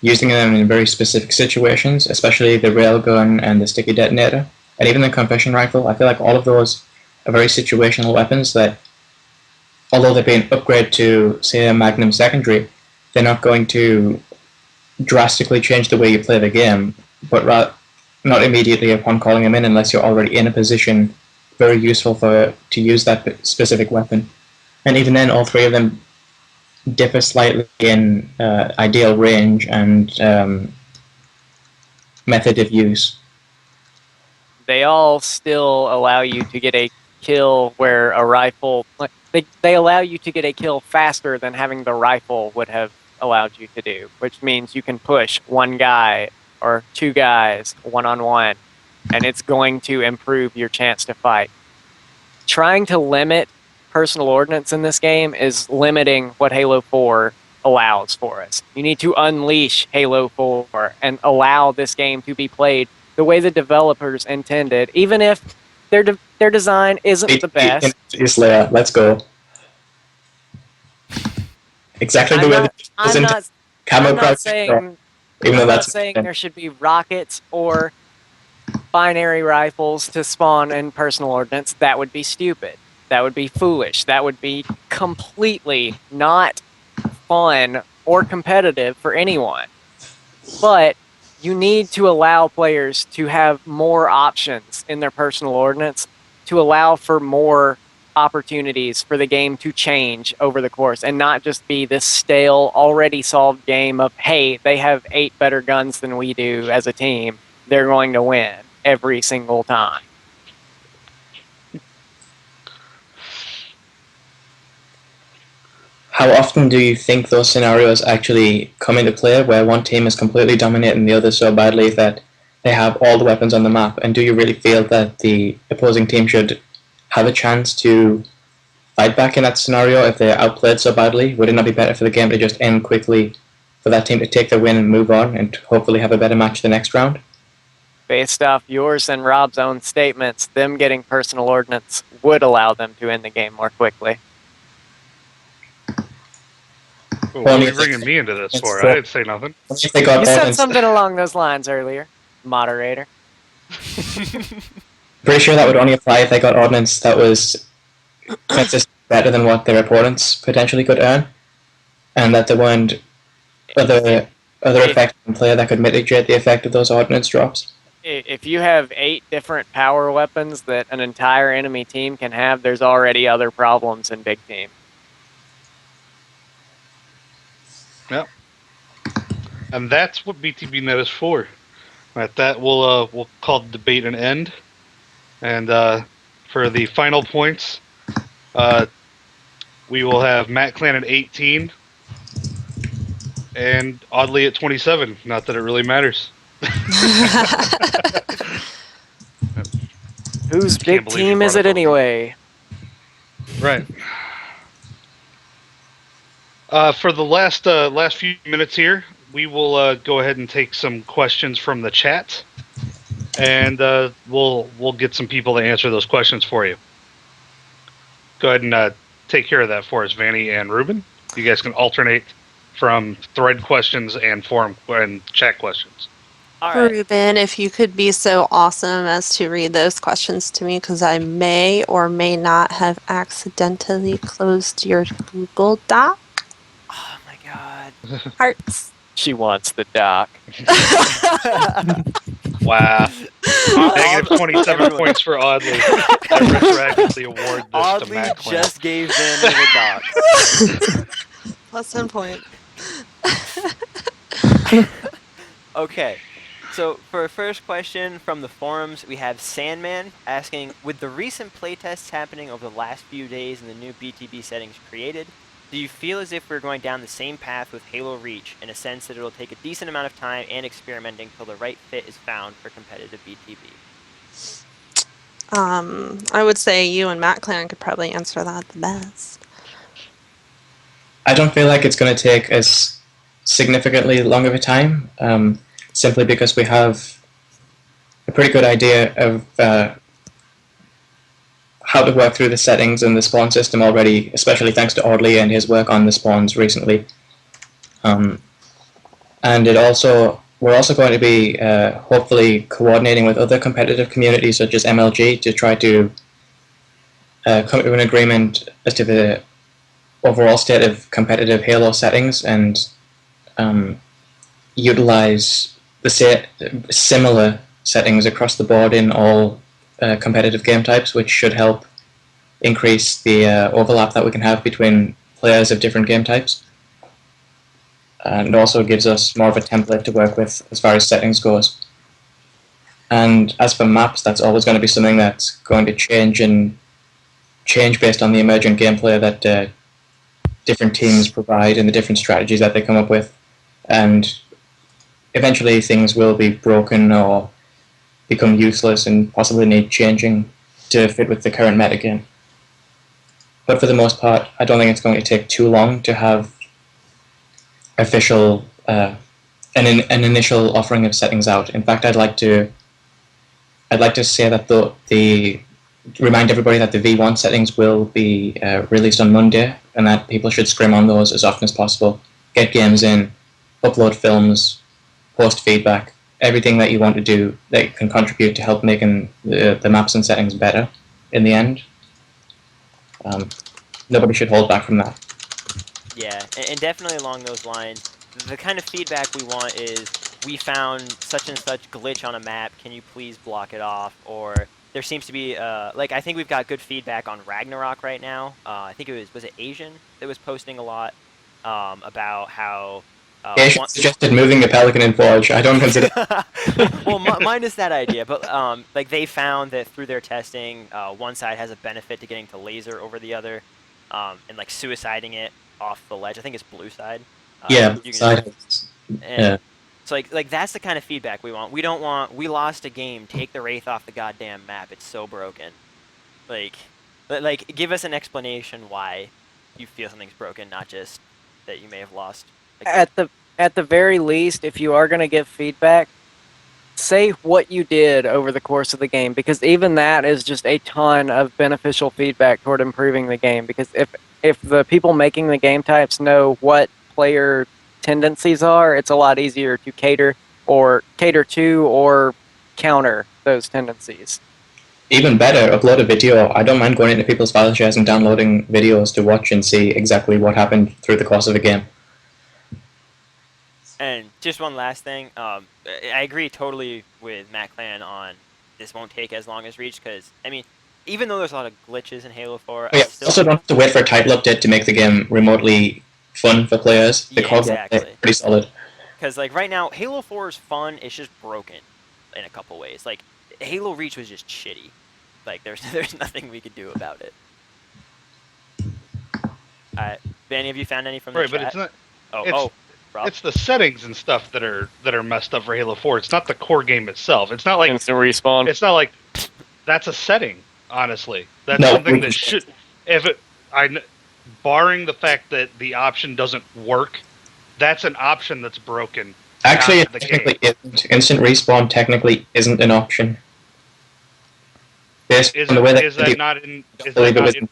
using them in very specific situations, especially the railgun and the sticky detonator, and even the concussion rifle. I feel like all of those are very situational weapons that, although they've been upgraded to, say, a Magnum secondary, they're not going to drastically change the way you play the game, but not immediately upon calling them in unless you're already in a position very useful to use that specific weapon. And even then, all 3 of them differ slightly in ideal range and method of use. They all still allow you to get a kill where a rifle... They allow you to get a kill faster than having the rifle would have allowed you to do, which means you can push 1 guy or 2 guys one-on-one, and it's going to improve your chance to fight. Trying to limit personal ordnance in this game is limiting what Halo 4 allows for us. You need to unleash Halo 4 and allow this game to be played the way the developers intended, even if their design isn't the best. Slayer, let's go. Exactly the way I'm not saying saying there should be rockets or binary rifles to spawn in personal ordnance. That would be stupid. That would be foolish. That would be completely not fun or competitive for anyone. But you need to allow players to have more options in their personal ordnance to allow for more opportunities for the game to change over the course and not just be this stale, already solved game of, hey, they have 8 better guns than we do as a team. They're going to win every single time. How often do you think those scenarios actually come into play, where one team is completely dominating the other so badly that they have all the weapons on the map? And do you really feel that the opposing team should have a chance to fight back in that scenario if they're outplayed so badly? Would it not be better for the game to just end quickly, for that team to take their win and move on and hopefully have a better match the next round? Based off yours and Rob's own statements, them getting personal ordnance would allow them to end the game more quickly. What are you bringing me into this for? I didn't say nothing. You said something along those lines earlier, moderator. Pretty sure that would only apply if they got ordnance that was better than what their opponents potentially could earn, and that there weren't other effects in play that could mitigate the effect of those ordnance drops. If you have 8 different power weapons that an entire enemy team can have, there's already other problems in big team. Yep. And that's what BTBnet is for. At that, we'll call the debate an end. And for the final points, we will have Matt Clan at 18, And oddly at 27. Not that it really matters. Whose Just can't big believe you team brought is up it OG. anyway? Right. For the last few minutes here, we will go ahead and take some questions from the chat, and we'll get some people to answer those questions for you. Go ahead and take care of that for us, Vanny and Ruben. You guys can alternate from thread questions and forum and chat questions. All right. Ruben, if you could be so awesome as to read those questions to me, because I may or may not have accidentally closed your Google Doc. Oh my God. Hearts. She wants the doc. Wow. Negative 27 everyone. points for Oddly. I retroactively award this to Oddly Matt Clan. just gave Vanny the doc. Plus 10 point. Okay. So for our first question from the forums, we have Sandman asking, with the recent playtests happening over the last few days and the new BTB settings created, do you feel as if we're going down the same path with Halo Reach, in a sense that it'll take a decent amount of time and experimenting till the right fit is found for competitive BTB? I would say you and Matt Clan could probably answer that the best. I don't feel like it's going to take as significantly long of a time, simply because we have a pretty good idea of how to work through the settings and the spawn system already, especially thanks to Audley and his work on the spawns recently. And we're also going to be hopefully coordinating with other competitive communities such as MLG to try to come to an agreement as to the overall state of competitive Halo settings and utilize the similar settings across the board in all competitive game types, which should help increase the overlap that we can have between players of different game types. And also gives us more of a template to work with as far as settings goes. And as for maps, that's always going to be something that's going to change based on the emergent gameplay that different teams provide and the different strategies that they come up with. And eventually things will be broken or become useless and possibly need changing to fit with the current metagame. But for the most part, I don't think it's going to take too long to have official an initial offering of settings out. In fact, I'd like to say that the remind everybody that the V1 settings will be released on Monday, and that people should scrim on those as often as possible. Get games in, upload films, post feedback, everything that you want to do that can contribute to help making the maps and settings better in the end. Nobody should hold back from that. Yeah, and definitely along those lines, the kind of feedback we want is, we found such and such glitch on a map, can you please block it off? Or there seems to be, like, I think we've got good feedback on Ragnarok right now. I think was it Asian that was posting a lot about how... Asian suggested moving the Pelican in Forge. I don't consider... Well, minus that idea, but like they found that through their testing, one side has a benefit to getting to laser over the other, and like suiciding it off the ledge. I think it's blue side. Yeah, you side. and so like that's the kind of feedback we want. We don't want, we lost a game, take the Wraith off the goddamn map. It's so broken. Like give us an explanation why you feel something's broken, not just that you may have lost a game. At the very least, if you are going to give feedback, say what you did over the course of the game, because even that is just a ton of beneficial feedback toward improving the game. Because if the people making the game types know what player tendencies are, it's a lot easier to cater to or counter those tendencies. Even better, upload a video. I don't mind going into people's file shares and downloading videos to watch and see exactly what happened through the course of a game. And just one last thing, I agree totally with Matt Clan on this won't take as long as Reach, because, I mean, even though there's a lot of glitches in Halo 4, I also don't have to wait for a title update to make the game remotely fun for players. The core gameplay is pretty solid. Because, like, right now, Halo 4 is fun, it's just broken in a couple ways. Like, Halo Reach was just shitty. Like, there's nothing we could do about it. Alright, Vanny, have you found any from the chat? But it's not... Rob? It's the settings and stuff that are messed up for Halo 4. It's not the core game itself. It's not like Instant respawn. it's not like that's a setting. Honestly, that's No, something we that can- should if it barring the fact that the option doesn't work, that's an option that's broken. Actually, Not it the technically game. isn't. Instant respawn technically isn't an option. Based on the way Is that not in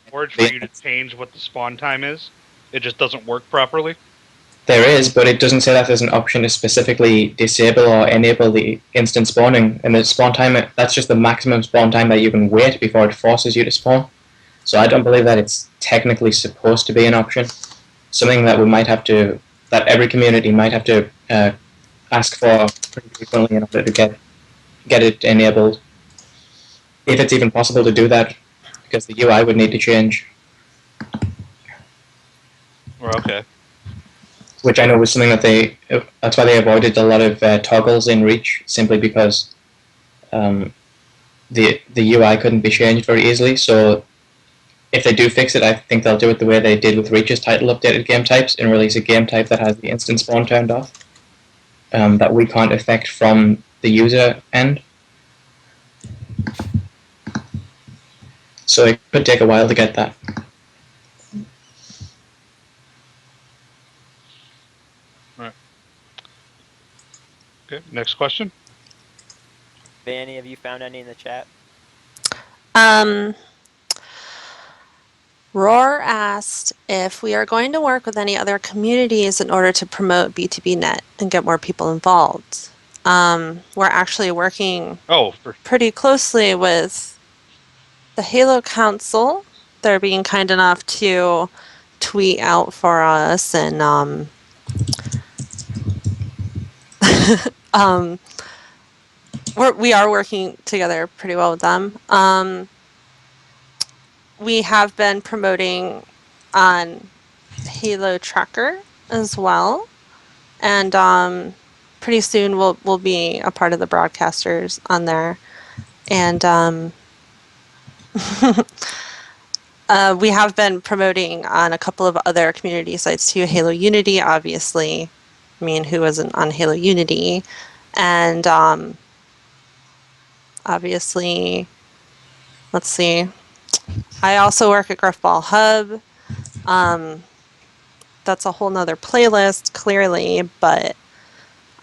Forge for you to change what the spawn time is? It just doesn't work properly. There is, but it doesn't say that there's an option to specifically disable or enable the instant spawning. And the spawn time, that's just the maximum spawn time that you can wait before it forces you to spawn. So I don't believe that it's technically supposed to be an option. Something that that every community might have to ask for pretty frequently in order to get it enabled. If it's even possible to do that, because the UI would need to change. Okay. Which I know was something that's why they avoided a lot of toggles in Reach, simply because the UI couldn't be changed very easily. So if they do fix it, I think they'll do it the way they did with Reach's title updated game types and release a game type that has the instant spawn turned off, that we can't affect from the user end. So it could take a while to get that. Okay. Next question. Vanny, have you found any in the chat? Roar asked if we are going to work with any other communities in order to promote BTBnet and get more people involved. We're actually working pretty closely with the Halo Council. They're being kind enough to tweet out for us, and we are working together pretty well with them. We have been promoting on Halo Tracker as well, and pretty soon we'll be a part of the broadcasters on there, and we have been promoting on a couple of other community sites too. Halo Unity, obviously. I mean, who isn't on Halo Unity? And obviously, let's see. I also work at Griffball Hub. That's a whole nother playlist, clearly, but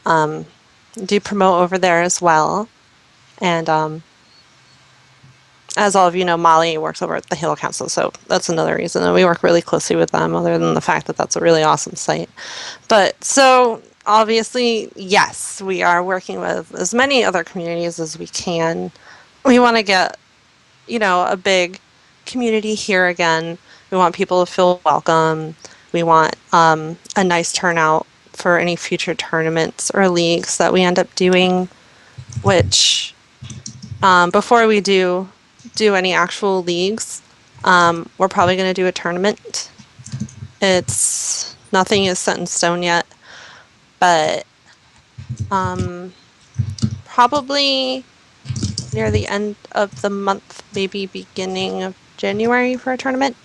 do promote over there as well. And as all of you know, Molly works over at the Halo Council, so that's another reason. And we work really closely with them, other than the fact that that's a really awesome site. But so obviously, yes, we are working with as many other communities as we can. We want to get, a big community here again. We want people to feel welcome. We want a nice turnout for any future tournaments or leagues that we end up doing, which before we do any actual leagues, we're probably going to do a tournament. Nothing is set in stone yet, but probably near the end of the month, maybe beginning of January for a tournament.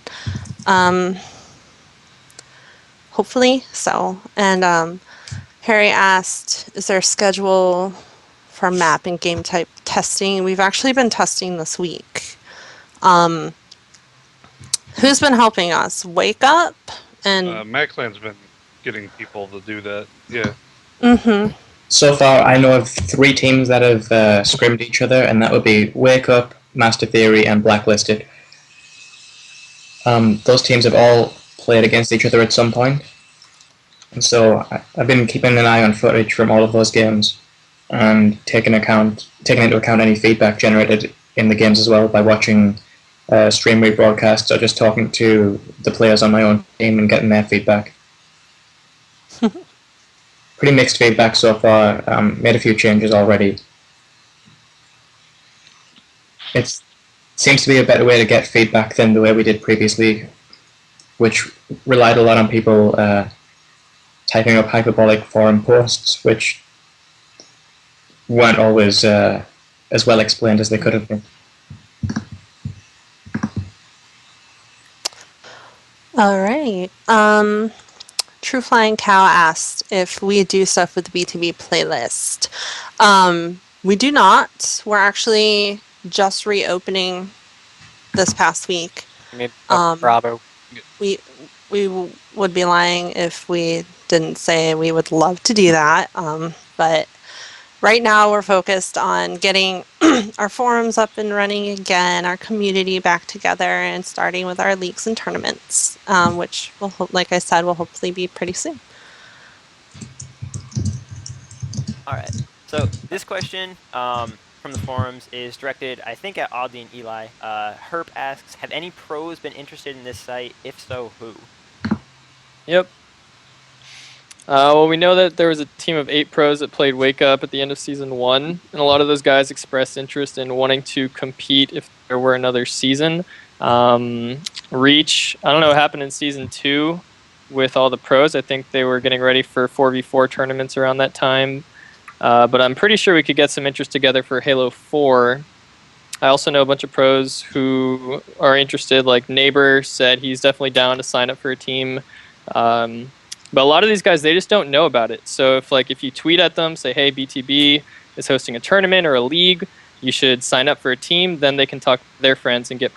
Hopefully so. And Harry asked, is there a schedule for map and game type testing? We've actually been testing this week. Who's been helping us? Wake Up and Maxland's been getting people to do that. Yeah. Mm-hmm. So far, I know of 3 teams that have scrimmed each other, and that would be Wake Up, Master Theory, and Blacklisted. Those teams have all played against each other at some point. And so I've been keeping an eye on footage from all of those games and taking into account any feedback generated in the games as well by watching stream rebroadcasts or just talking to the players on my own team and getting their feedback. Pretty mixed feedback so far. Made a few changes already. It seems to be a better way to get feedback than the way we did previously, which relied a lot on people typing up hyperbolic forum posts, which weren't always as well explained as they could have been. All right. True Flying Cow asked if we do stuff with the BTB playlist. We do not. We're actually just reopening this past week. I mean, Um, bravo. we would be lying if we didn't say we would love to do that. But right now we're focused on getting our forums up and running again, our community back together, and starting with our leagues and tournaments, which will, like I said, will hopefully be pretty soon. All right. So this question from the forums is directed, I think, at Audley and Eli. Herp asks, have any pros been interested in this site? If so, who? Yep. Well, we know that there was a team of 8 pros that played Wake Up at the end of Season 1, and a lot of those guys expressed interest in wanting to compete if there were another season. Reach, I don't know what happened in Season 2 with all the pros. I think they were getting ready for 4v4 tournaments around that time. But I'm pretty sure we could get some interest together for Halo 4. I also know a bunch of pros who are interested, like Neighbor said he's definitely down to sign up for a team. But a lot of these guys, they just don't know about it. So if you tweet at them, say, hey, BTB is hosting a tournament or a league, you should sign up for a team, then they can talk to their friends and get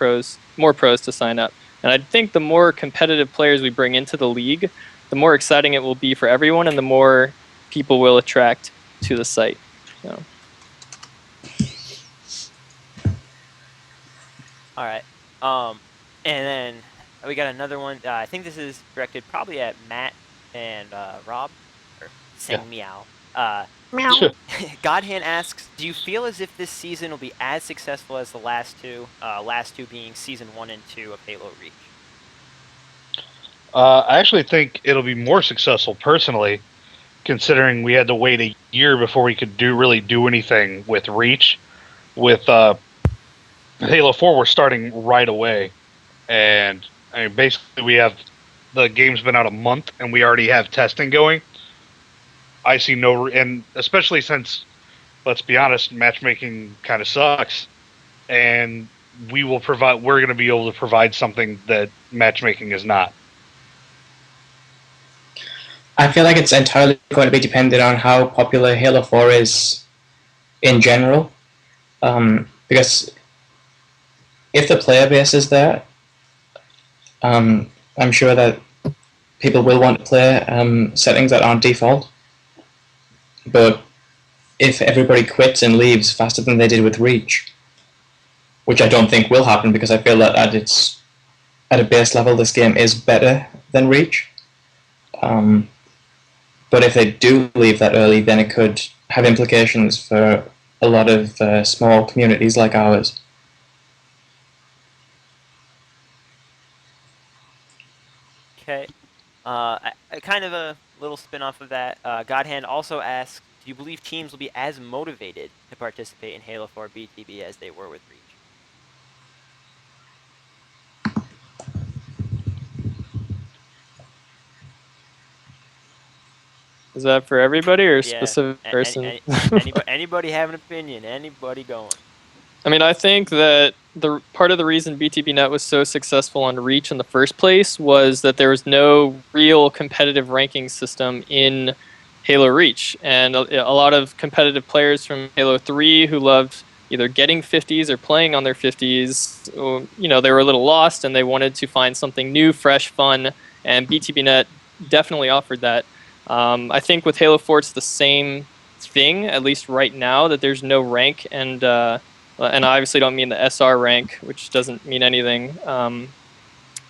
more pros to sign up. And I think the more competitive players we bring into the league, the more exciting it will be for everyone and the more people will attract to the site. So. All right. And then we got another one. I think this is directed probably at Matt and Rob, or saying meow. Meow. Godhand asks, do you feel as if this season will be as successful as the last two? Last two being Season 1 and 2 of Halo Reach. I actually think it'll be more successful personally, considering we had to wait a year before we could really do anything with Reach. With Halo 4, we're starting right away, and I mean, basically the game's been out a month, and we already have testing going. I see and especially since, let's be honest, matchmaking kind of sucks, and we're going to be able to provide something that matchmaking is not. I feel like it's entirely going to be dependent on how popular Halo 4 is in general. Because if the player base is there, I'm sure that people will want to play settings that aren't default. But if everybody quits and leaves faster than they did with Reach, which I don't think will happen because I feel that at a base level this game is better than Reach. But if they do leave that early, then it could have implications for a lot of small communities like ours. Okay. Kind of a little spin-off of that. Godhand also asks, do you believe teams will be as motivated to participate in Halo 4 BTB as they were with Reach? Is that for everybody or a specific person? Anybody have an opinion? Anybody going? I mean, I think that the part of the reason BTBnet was so successful on Reach in the first place was that there was no real competitive ranking system in Halo Reach. And a lot of competitive players from Halo 3 who loved either getting 50s or playing on their 50s, they were a little lost and they wanted to find something new, fresh, fun, and BTBnet definitely offered that. I think with Halo 4 it's the same thing, at least right now, that there's no rank, and I obviously don't mean the SR rank, which doesn't mean anything,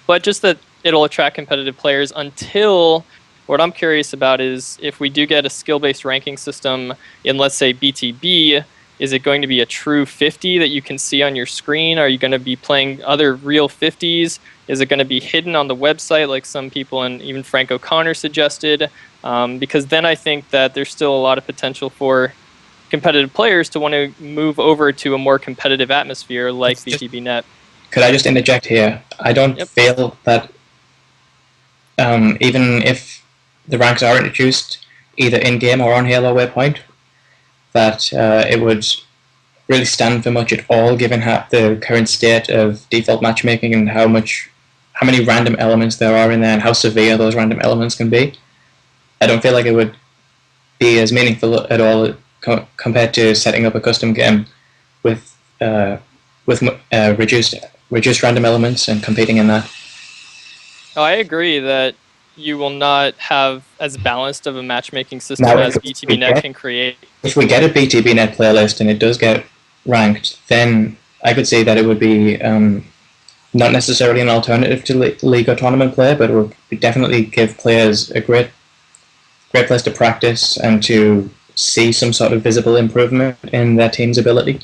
but just that it'll attract competitive players until, what I'm curious about is if we do get a skill-based ranking system in, let's say, BTB, is it going to be a true 50 that you can see on your screen? Are you going to be playing other real 50s? Is it going to be hidden on the website like some people and even Frank O'Connor suggested? Because then I think that there's still a lot of potential for competitive players to want to move over to a more competitive atmosphere like BTBnet. Could I just interject here? I don't feel that even if the ranks are introduced either in-game or on Halo Waypoint, that it would really stand for much at all, given the current state of default matchmaking and how many random elements there are in there and how severe those random elements can be. I don't feel like it would be as meaningful at all compared to setting up a custom game with reduced random elements and competing in that. Oh, I agree that you will not have as balanced of a matchmaking system Now, as BTBnet can create. if we get a BTBnet playlist and it does get ranked, then I could say that it would be not necessarily an alternative to league or tournament play, but it would definitely give players a great place to practice and to see some sort of visible improvement in their team's ability.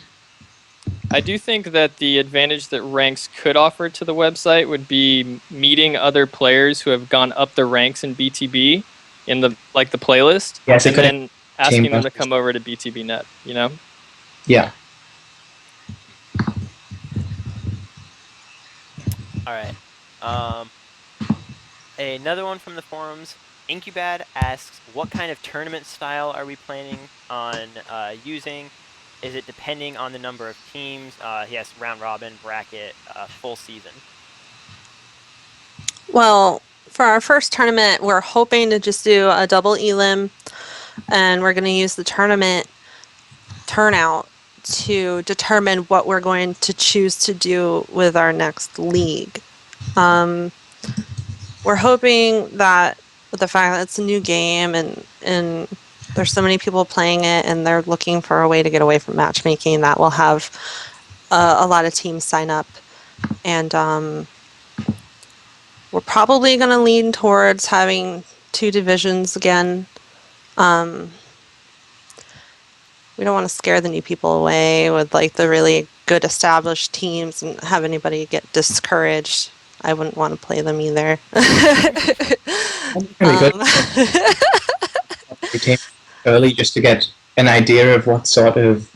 I do think that the advantage that ranks could offer to the website would be meeting other players who have gone up the ranks in BTB in the playlist, Yes, and then asking them to come over to BTBnet. You know? Yeah. All right. Another one from the forums. Incubad asks, what kind of tournament style are we planning on using? Is it depending on the number of teams? He has round robin, bracket, full season. Well, for our first tournament, we're hoping to just do a double elim, and we're going to use the tournament turnout to determine what we're going to choose to do with our next league. We're hoping that with the fact that it's a new game and there's so many people playing it and they're looking for a way to get away from matchmaking, that we'll have a lot of teams sign up. And we're probably going to lean towards having 2 divisions again. We don't want to scare the new people away with like the really good established teams and have anybody get discouraged. I wouldn't want to play them either. Early, just to get an idea of what sort of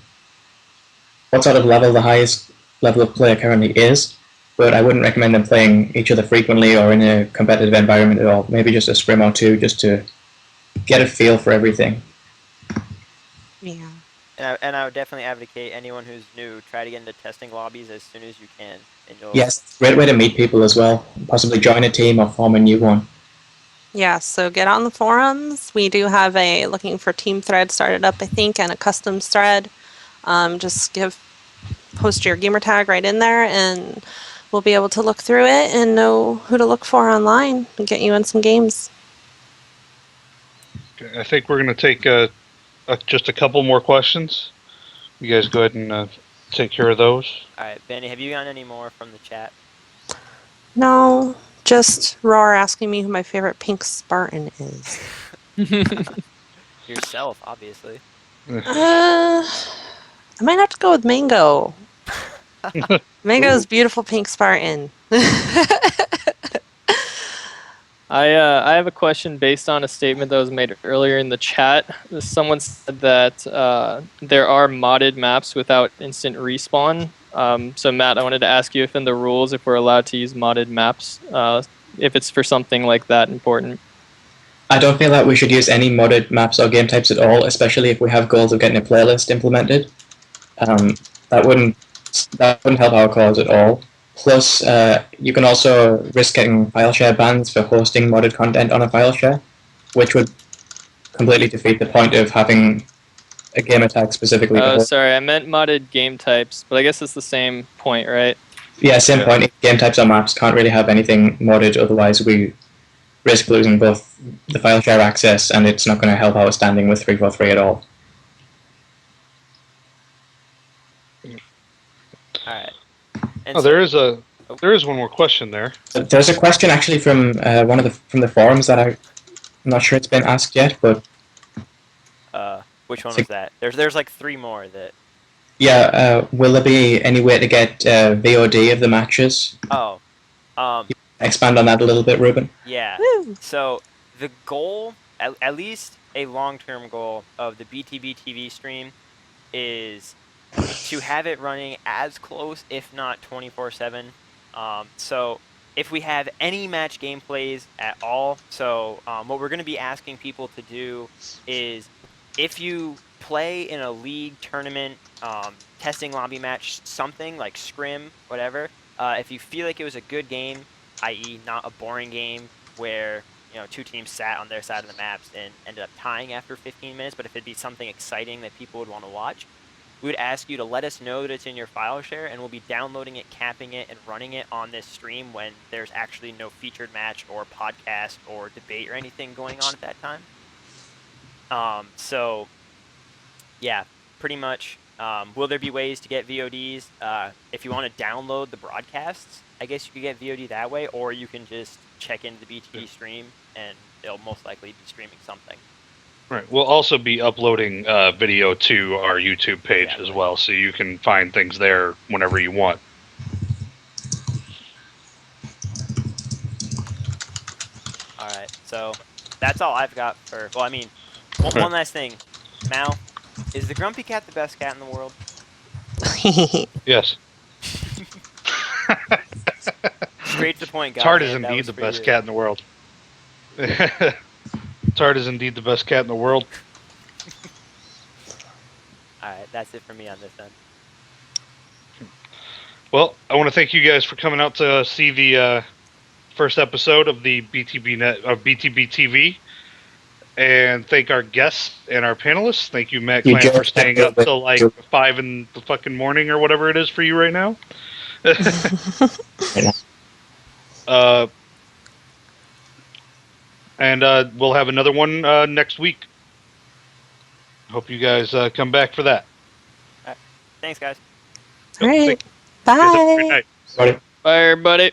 level the highest level of player currently is. But I wouldn't recommend them playing each other frequently or in a competitive environment at all. Maybe just a scrim or 2 just to get a feel for everything. Yeah. And I would definitely advocate anyone who's new, try to get into testing lobbies as soon as you can. And yes, great way to meet people as well. Possibly join a team or form a new one. Yeah, so get on the forums. We do have a looking for team thread started up, I think, and a customs thread. Just post your gamer tag right in there, and we'll be able to look through it and know who to look for online and get you in some games. Okay, I think we're going to take just a couple more questions. You guys go ahead and take care of those. All right, Benny, have you gotten any more from the chat? No, just Roar asking me who my favorite pink Spartan is. Yourself, obviously. I might have to go with Mango. Mango's beautiful pink Spartan. I have a question based on a statement that was made earlier in the chat. Someone said that there are modded maps without instant respawn. So Matt, I wanted to ask you if in the rules, if we're allowed to use modded maps, if it's for something like that important. I don't feel that we should use any modded maps or game types at all, especially if we have goals of getting a playlist implemented. That wouldn't help our cause at all. Plus, you can also risk getting file share bans for hosting modded content on a file share, which would completely defeat the point of having a gamer tag specifically. Oh, sorry, I meant modded game types, but I guess it's the same point, right? Yeah, same point. Game types or maps can't really have anything modded, otherwise we risk losing both the file share access and it's not going to help our standing with 343 at all. All right. Oh, there is one more question there. There's a question actually from from the forums that I'm not sure it's been asked yet, but which one was that? There's like 3 more that. Yeah, will there be any way to get VOD of the matches? Oh, expand on that a little bit, Ruben. Yeah. So the goal, at least a long-term goal of the BTBtv stream, is to have it running as close, if not 24/7. So if we have any match gameplays at all, so what we're going to be asking people to do is, if you play in a league tournament, testing lobby match, something like scrim, whatever, if you feel like it was a good game, i.e. not a boring game where two teams sat on their side of the maps and ended up tying after 15 minutes, but if it'd be something exciting that people would want to watch, we would ask you to let us know that it's in your file share, and we'll be downloading it, capping it, and running it on this stream when there's actually no featured match or podcast or debate or anything going on at that time. So, yeah, pretty much. Will there be ways to get VODs? If you want to download the broadcasts, I guess you could get VOD that way, or you can just check into the BTB stream, and they'll most likely be streaming something. Right. We'll also be uploading video to our YouTube page as well, so you can find things there whenever you want. All right. So that's all I've got for. Well, I mean, one last thing, Mal, is the Grumpy Cat the best cat in the world? Yes. Straight to the point, guys. Tart is indeed the best cat in the world. Tart is indeed the best cat in the world. Alright, that's it for me on this end. Well, I want to thank you guys for coming out to see the first episode of the BTBtv, and thank our guests and our panelists. Thank you, Matt Clamp, for staying up till like 5 in the fucking morning or whatever it is for you right now. And we'll have another one next week. Hope you guys come back for that. All right. Thanks, guys. All right. Bye. Bye. Got it. Bye, everybody.